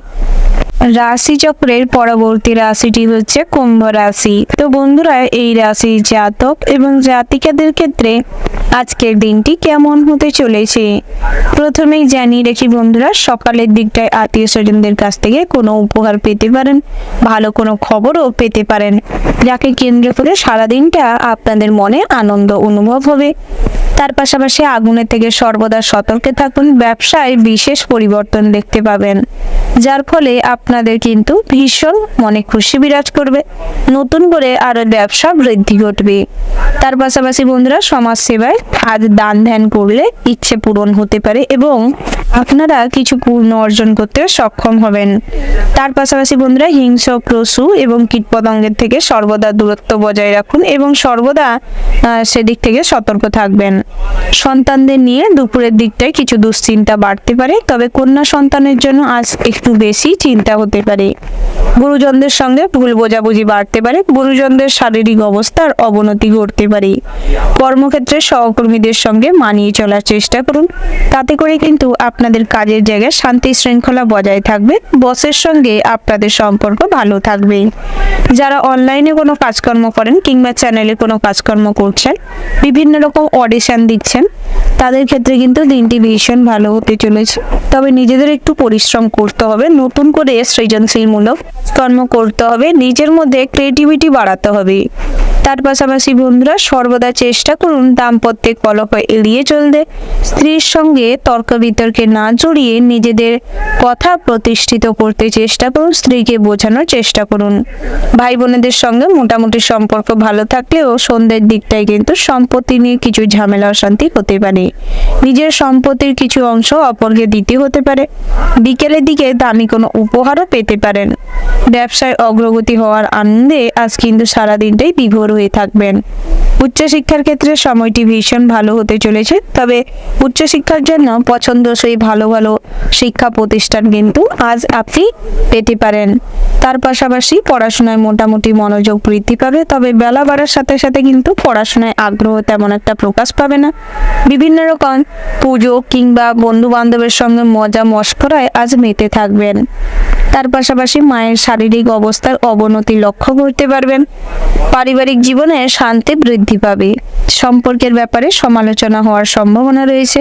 রাশিচক্রের পরবর্তী রাশিটি হচ্ছে কুম্ভ রাশি। তো বন্ধুরা, এই রাশির জাতক এবং জাতিকাদের ক্ষেত্রে আজকের দিনটি কেমন হতে চলেছে প্রথমেই জানিয়ে রাখি বন্ধুরা, সকালের দিকটায় আত্মীয় স্বজনদের কাছ থেকে কোনো উপহার পেতে পারেন, ভালো কোনো খবরও পেতে পারেন, যাকে কেন্দ্র করে সারাদিনটা আপনাদের মনে আনন্দ অনুভব হবে। তার পাশাপাশি আগুনের থেকে সর্বদা সতর্কে থাকুন। ব্যবসায় বিশেষ পরিবর্তন দেখতে পাবেন, যার ফলে আপনাদের কিন্তু ভীষণ মনে খুশি বিরাজ করবে, নতুন করে আরো ব্যবসা বৃদ্ধি ঘটবে। তার পাশাপাশি বন্ধুরা, সমাজ সেবায় আজ দান ধ্যান করলে ইচ্ছে পূরণ হতে পারে এবং আপনারা কিছু পূর্ণ অর্জন করতে সক্ষম হবেন। তার পাশাপাশি বন্ধুরা, হিংস্র পশু এবং কীটপতঙ্গের থেকে সর্বদা দূরত্ব বজায় রাখুন এবং সর্বদা সেদিক থেকে সতর্ক থাকবেন। সন্তানদের নিয়ে দুপুরের দিকটায় কিছু দুশ্চিন্তা বাড়তে পারে, তবে কন্যা সন্তানের জন্য আজ একটু বেশি চিন্তা হতে পারে। গুরুজনদের সঙ্গে ভুল বোঝাবুঝি বাড়তে পারে, গুরুজনদের শারীরিক অবস্থার অবনতি ঘটতে পারে। কর্মক্ষেত্রে সহকর্মীদের সঙ্গে মানিয়ে চলার চেষ্টা করুন, তাতে করে কিন্তু আপনাদের কাজের জায়গায় শান্তি শৃঙ্খলা বজায় থাকবে। বসের সঙ্গে আপনাদের সম্পর্ক ভালো থাকবে। যারা অনলাইনে কোনো কাজকর্ম করেন কিংবা চ্যানেলে কোনো কাজকর্ম করছেন, বিভিন্ন রকম অডিশন দিচ্ছেন, তাদের ক্ষেত্রে কিন্তু দিনটি ভীষণ ভালো হতে চলেছে। তবে নিজেদের একটু পরিশ্রম করতে হবে, নতুন করে সৃজনশীলমূলক কর্ম করতে হবে, নিজের মধ্যে ক্রিয়েটিভিটি বাড়াতে হবে। তার পাশাপাশি বন্ধুরা, সর্বদা চেষ্টা করুন দাম্পত্যে কলহ এড়িয়ে চলতে। স্ত্রীর সঙ্গে তর্ক বিতর্কে না জড়িয়ে নিজেদের কথা প্রতিষ্ঠিত করতে চেষ্টা করুন, স্ত্রীকে বোঝানোর চেষ্টা করুন। ভাই বোনেদের সঙ্গে মোটামুটি সম্পর্ক ভালো থাকলেও সন্ধ্যের দিকটায় কিন্তু সম্পত্তি নিয়ে কিছু ঝামেলা অশান্তি হতে পারে। নিজের সম্পত্তির কিছু অংশ অপরকে দিতে হতে পারে। বিকেলের দিকে দামি কোনো উপহারও পেতে পারেন। ব্যবসায় অগ্রগতি হওয়ার আনন্দে আজ কিন্তু সারাদিনটাই বিভোর হয়ে থাকবেন। উচ্চশিক্ষার ক্ষেত্রে সময়টি ভীষণ ভালো হতে চলেছে, তবে উচ্চশিক্ষার জন্য পছন্দসই ভালো ভালো শিক্ষা প্রতিষ্ঠান কিন্তু আজ আপনি পেতে পারেন। তার পাশাপাশি পড়াশোনায় মোটামুটি মনোযোগ বৃদ্ধি পাবে, তবে বেলা বাড়ার সাথে সাথে কিন্তু পড়াশোনায় আগ্রহ তেমন একটা প্রকাশ পাবে না। বিভিন্ন রকম পুজো কিংবা বন্ধু বান্ধবের সঙ্গে মজা মশকরায় আজ মেতে থাকবেন। তার পাশাপাশি মায়ের শারীরিক অবস্থার অবনতি লক্ষ্য করতে পারবেন। পারিবারিক জীবনে শান্তি বৃদ্ধি পাবে। সম্পর্কের ব্যাপারে সমালোচনা হওয়ার সম্ভাবনা রয়েছে।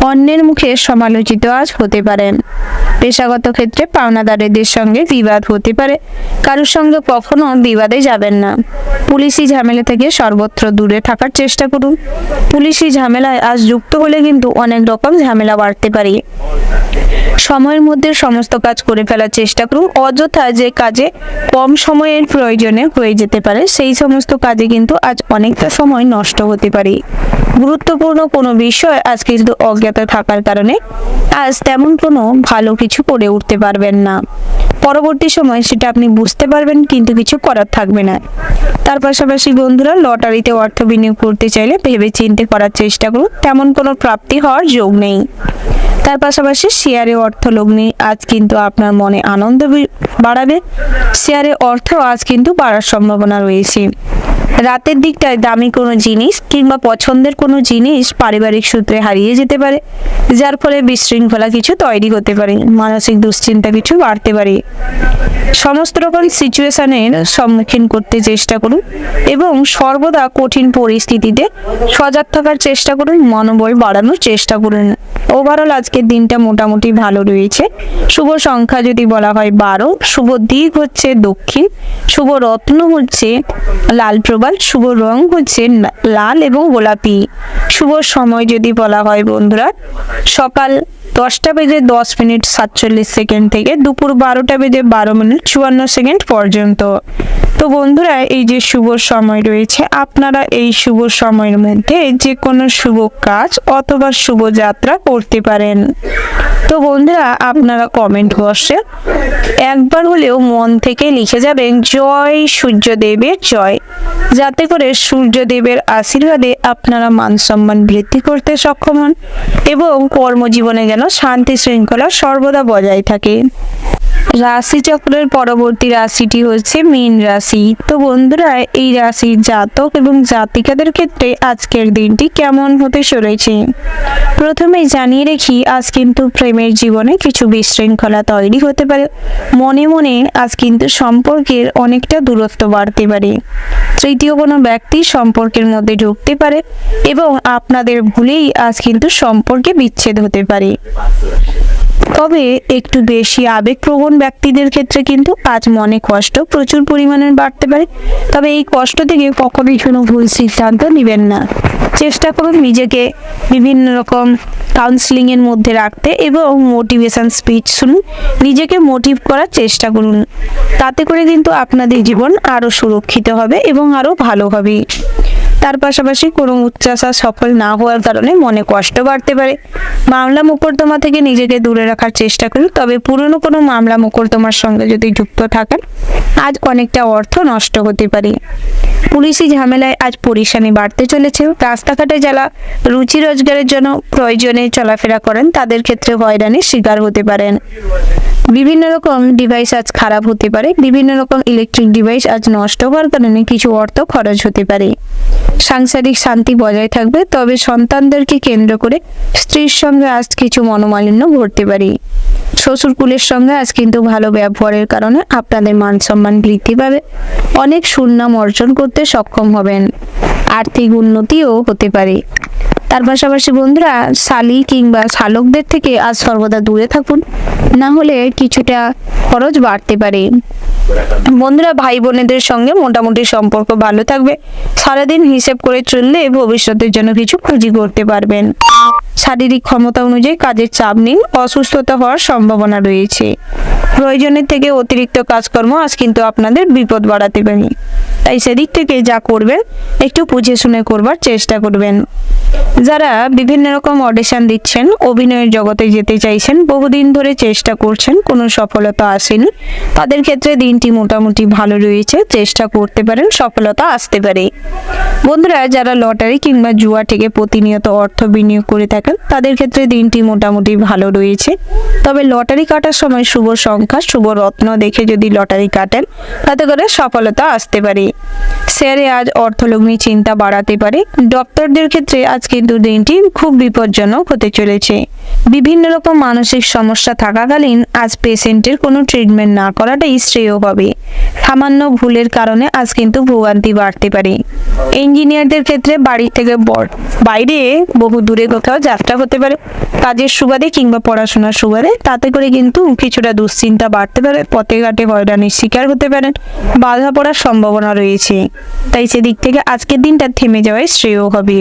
অন্যের মুখে সমালোচিত আজ হতে পারেন। পেশাগত ক্ষেত্রে পাওনাদারদের সঙ্গে বিবাদ হতে পারে। কারোর সঙ্গে কখনো বিবাদে যাবেন না। পুলিশি ঝামেলা থেকে সর্বত্র দূরে থাকার চেষ্টা করুন। পুলিশি ঝামেলায় আজ যুক্ত হলে কিন্তু অনেক রকম ঝামেলা বাড়তে পারে। সময়ের মধ্যে সমস্ত কাজ করে ফেলার চেষ্টা করুন। অযথা যে কাজে কম সময়ের প্রয়োজনে হয়ে যেতে পারে সেই সমস্ত কাজে কিন্তু আজ অনেকটা সময় নষ্ট হতে পারে। গুরুত্বপূর্ণ কোনো বিষয় আজ কিন্তু অজ্ঞাত থাকার কারণে আজ তেমন কোনো ভালো কিছু করে উঠতে পারবেন না। পরবর্তী সময় সেটা আপনি বুঝতে পারবেন, কিন্তু কিছু করার থাকবে না। তার পাশাপাশি বন্ধুরা, লটারিতে অর্থ বিনিয়োগ করতে চাইলে ভেবে চিন্তে করার চেষ্টা করুন। তেমন কোনো প্রাপ্তি হওয়ার যোগ নেই। তার পাশাপাশি শেয়ারে অর্থ লগ্নি আজ কিন্তু আপনার মনে আনন্দ বাড়াবে। শেয়ারে অর্থ আজ কিন্তু বাড়ার সম্ভাবনা রয়েছে। রাতের দিকটায় দামি কোনো জিনিস কিংবা পছন্দের কোনো জিনিস পারিবারিক সূত্রে হারিয়ে যেতে পারে, যার ফলে বিশৃঙ্খলা কিছু তৈরি হতে পারে। মানসিক দুশ্চিন্তা কিছু বাড়তে পারে। সমস্ত রকম সিচুয়েশনের সম্মুখীন করতে চেষ্টা করুন এবং সর্বদা কঠিন পরিস্থিতিতে সজাগ থাকার চেষ্টা করুন। মনোবল বাড়ানোর চেষ্টা করুন। ওভারঅল আজকের দিনটা মোটামুটি ভালো রয়েছে। শুভ সংখ্যা যদি বলা হয় 12, শুভ দিক হচ্ছে দক্ষিণ, শুভ রত্ন হচ্ছে লাল প্রবাল, শুভ রং হচ্ছে লাল এবং গোলাপি। শুভ সময় যদি বলা হয় বন্ধুরা, সকাল 10টা বেজে 10 মিনিট 47 সেকেন্ড থেকে দুপুর 12টা বেজে 12 মিনিট 54 সেকেন্ড পর্যন্ত। তো বন্ধুরা, এই যে শুভ সময় রয়েছে, আপনারা এই শুভ সময়ের মধ্যে যে কোনো শুভ কাজ অথবা শুভ যাত্রা করতে পারেন। তো বন্ধুরা, আপনারা কমেন্ট বক্সে একবার হলেও মন থেকে লিখে যাবেন জয় সূর্যদেবের জয়, যাতে করে সূর্যদেবের আশীর্বাদে আপনারা মান সম্মান বৃদ্ধি করতে সক্ষম হন এবং কর্মজীবনে যেন শান্তি শৃঙ্খলা সর্বদা বজায় থাকে। রাশিচক্রের পরবর্তী রাশিটি হচ্ছে মীন রাশি। তো বন্ধুরা, এই রাশির জাতক এবং জাতিকাদের ক্ষেত্রে আজকের দিনটি কেমন হতে চলেছে প্রথমেই জানিয়ে রেখি, আজ কিন্তু প্রেমের জীবনে কিছু বিশৃঙ্খলা তৈরি হতে পারে। মনে মনে আজ কিন্তু সম্পর্কের অনেকটা দূরত্ব বাড়তে পারে। তৃতীয় কোনো ব্যক্তি সম্পর্কের মধ্যে ঢুকতে পারে এবং আপনাদের ভুলেই আজ কিন্তু সম্পর্কে বিচ্ছেদ হতে পারে। তবে একটু বেশি আবেগপ্রবণ ব্যক্তিদের ক্ষেত্রে কিন্তু আজ মনে কষ্ট প্রচুর পরিমাণে বাড়তে পারে। তবে এই কষ্ট থেকে কখনোই কোনো ভুল সিদ্ধান্ত নেবেন না। চেষ্টা করুন নিজেকে বিভিন্ন রকম কাউন্সিলিং এর মধ্যে রাখতে এবং মোটিভেশন স্পিচ শুনুন, নিজেকে মোটিভ করার চেষ্টা করুন। তাতে করে কিন্তু আপনাদের জীবন আরো সুরক্ষিত হবে এবং আরো ভালো হবে। তার পাশাপাশি কোনো উচ্চাশা সফল না হওয়ার কারণে মনে কষ্ট বাড়তে পারে। মামলা মোকদ্দমা থেকে নিজেকে দূরে রাখার চেষ্টা করুন। তবে পুরনো কোনো মামলা মোকদ্দমার সঙ্গে যদি যুক্ত থাকেন, আজ অনেকটা অর্থ নষ্ট হতে পারে। পুলিশি ঝামেলায় আজ পরিশানি বাড়তে চলেছে। রাস্তাঘাটে যারা রুচি রোজগারের জন্য প্রয়োজনে চলাফেরা করেন, তাদের ক্ষেত্রে হয়রানির শিকার হতে পারেন। বিভিন্ন রকম ডিভাইস আজ খারাপ হতে পারে। বিভিন্ন রকম ইলেকট্রিক ডিভাইস আজ নষ্ট হওয়ার কারণে কিছু অর্থ খরচ হতে পারে। সাংসারিক শান্তি বজায় থাকবে। তবে সন্তানদেরকে কেন্দ্র করে স্ত্রীর সঙ্গে আজ কিছু মনোমালিন্য ঘটতে পারে। শ্বশুরকুলের সঙ্গে আজ কিন্তু ভালো ব্যবহারের কারণে আপনাদের মান সম্মান বৃদ্ধি পাবে। অনেক সুনাম অর্জন করতে সক্ষম হবেন। আর্থিক উন্নতিও হতে পারে। তার পাশাপাশি বন্ধুরা, শালী কিংবা শালকদের থেকে আজ সর্বদা দূরে থাকুন, না হলে কিছুটা খরচ বাড়তে পারে। বন্ধুরা, ভাই বোনেদের সঙ্গে মোটামুটি সম্পর্ক ভালো থাকবে। সারাদিন হিসেব করে চললে ভবিষ্যতের জন্য কিছু পুঁজি করতে পারবেন। শারীরিক ক্ষমতা অনুযায়ী কাজের চাপ নিন, অসুস্থতা হওয়ার সম্ভাবনা রয়েছে। প্রয়োজনের থেকে অতিরিক্ত কাজকর্ম আজ কিন্তু আপনাদের বিপদ বাড়াতে পারে। তাই সেদিক থেকে যা করবেন একটু বুঝে শুনে করবার চেষ্টা করবেন। যারা বিভিন্ন রকম অডিশন দিচ্ছেন, অভিনয়ের জগতে যেতে চাইছেন, বহুদিন ধরে চেষ্টা করছেন, কোনো সফলতা আসেনি, তাদের ক্ষেত্রে দিনটি মোটামুটি ভালো রয়েছে। চেষ্টা করতে পারেন, সফলতা আসতে পারে। বন্ধুরা, যারা লটারি কিংবা জুয়া থেকে প্রতিনিয়ত অর্থ বিনিয়োগ করে থাকেন, তাদের ক্ষেত্রে দিনটি মোটামুটি ভালো রয়েছে। তবে লটারি কাটার সময় শুভ সংখ্যা, শুভ রত্ন দেখে যদি লটারি কাটেন, তাতে করে সফলতা আসতে পারে। শেয়ারে আজ অর্থলগ্নি চিন্তা বাড়াতে পারে। ডক্টরদের ক্ষেত্রে আজ কিন্তু দিনটি খুব বিপজ্জনক হতে চলেছে। বিভিন্ন রকম মানসিক সমস্যা থাকাকালীন আজ পেশেন্টের কোনো ট্রিটমেন্ট না করাটাই শ্রেয় হবে। সামান্য ভুলের কারণে আজ কিন্তু ভোগান্তি বাড়তে পারে। ইঞ্জিনিয়ারদের ক্ষেত্রে বাড়ি থেকে বাইরে বহু দূরে কোথাও যাত্রা হতে পারে, কাজের সুবাদে কিংবা পড়াশোনার সুবাদে। তাতে করে কিন্তু কিছুটা দুশ্চিন্তা বাড়তে পারে, পথে ঘাটে হয়রানির শিকার হতে পারেন, বাধা পড়ার সম্ভাবনা রয়েছে। তাই সেদিক থেকে আজকের দিনটা থেমে যাওয়াই শ্রেয় হবে।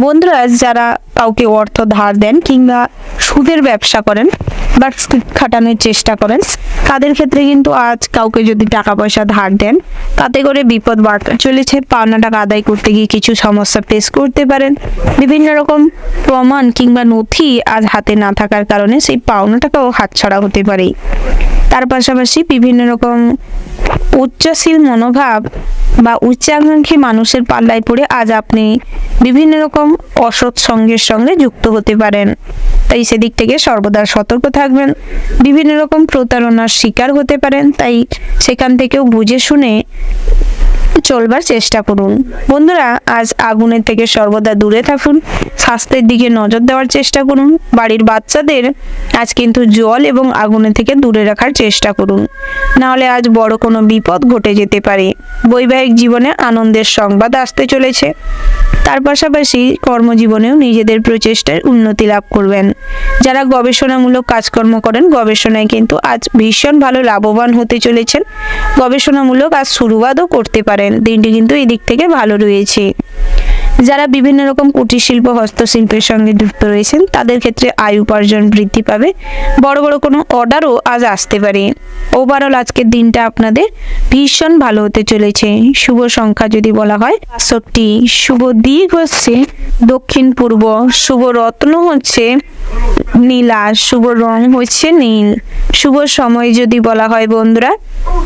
বন্ধুরা, যারা কাউকে অর্থ ধার দেন কিংবা সুদের ব্যবসা করেন বা খাটানোর চেষ্টা করেন, তাদের ক্ষেত্রে কিন্তু আজ কাউকে যদি টাকা পয়সা ধার দেন, তাতে করে বিপদ বাড়তে চলেছে। পাওনা টাকা আদায় করতে গিয়ে কিছু সমস্যা ফেস করতে পারেন। বিভিন্ন রকম প্রমাণ কিংবা নথি আজ হাতে না থাকার কারণে সেই পাওনা টাকাও হাতছাড়া হতে পারে। তার পাশাপাশি বিভিন্ন রকম উচ্চশীল মনোভাব বা উচ্চাকাঙ্ক্ষী মানুষের পাল্লায় পড়ে আজ আপনি বিভিন্ন রকম অসৎ সঙ্গের সঙ্গে যুক্ত হতে পারেন। তাই সেদিক থেকে সর্বদা সতর্ক থাকবেন। বিভিন্ন রকম প্রতারণার শিকার হতে পারেন, তাই সেখান থেকেও বুঝে শুনে চলবার চেষ্টা করুন। বন্ধুরা, আজ আগুনের থেকে সর্বদা দূরে থাকুন। স্বাস্থ্যের দিকে নজর দেওয়ার চেষ্টা করুন। বাড়ির বাচ্চাদের আজ কিন্তু জল এবং আগুনের থেকে দূরে রাখার চেষ্টা করুন, নাহলে আজ বড় কোনো বিপদ ঘটে যেতে পারে। বৈবাহিক জীবনে আনন্দের সংবাদ আসতে চলেছে। তার পাশাপাশি কর্মজীবনেও নিজেদের প্রচেষ্টায় উন্নতি লাভ করবেন। যারা গবেষণামূলক কাজকর্ম করেন, গবেষণায় কিন্তু আজ ভীষণ ভালো লাভবান হতে চলেছেন। গবেষণামূলক আজ শুরুবাতও করতে পারেন। দিনটি কিন্তু এই দিক থেকে ভালো রয়েছে। যারা বিভিন্ন রকম কুটির শিল্প, হস্তশিল্পের সঙ্গে যুক্ত রয়েছেন, তাদের ক্ষেত্রে আয় উপার্জন বৃদ্ধি পাবে। বড় বড় কোনো অর্ডারও আজ আসতে পারে। ওভারঅল আজকের দিনটা আপনাদের ভীষণ ভালো হতে চলেছে। শুভ সংখ্যা যদি বলা হয় ৬২, শুভ দিক হচ্ছে দক্ষিণ পূর্ব, শুভ রত্ন হচ্ছে নীলা, শুভ রং হচ্ছে নীল। শুভ সময় যদি বলা হয় বন্ধুরা,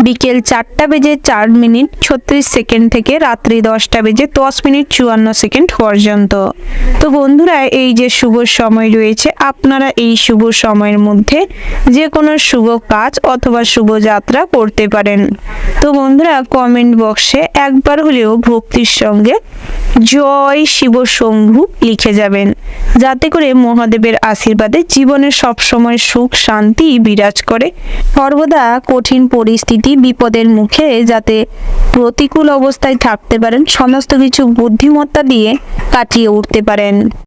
বিকেল ৪:০৪:৩৬ থেকে রাত্রি ১০:১০:৫৪ পর্যন্ত। তো বন্ধুরা, এই যে শুভ সময় রয়েছে, আপনারা এই শুভ সময়ের মধ্যে যে কোনো শুভ কাজ অথবা শুভ যাত্রা করতে পারেন। তো বন্ধুরা, কমেন্ট বক্সে একবার হলেও ভক্তির সঙ্গে জয় শিব শম্ভু লিখে যাবেন, যাতে করে মহাদেবের আশীর্বাদে জীবনে সবসময় সুখ শান্তি বিরাজ করে। সর্বদা কঠিন পরিস্থিতি, বিপদের মুখে যাতে প্রতিকূল অবস্থায় থাকতে পারেন, সমস্ত কিছু বুদ্ধিমত্তা দিয়ে কাটিয়ে উঠতে পারেন।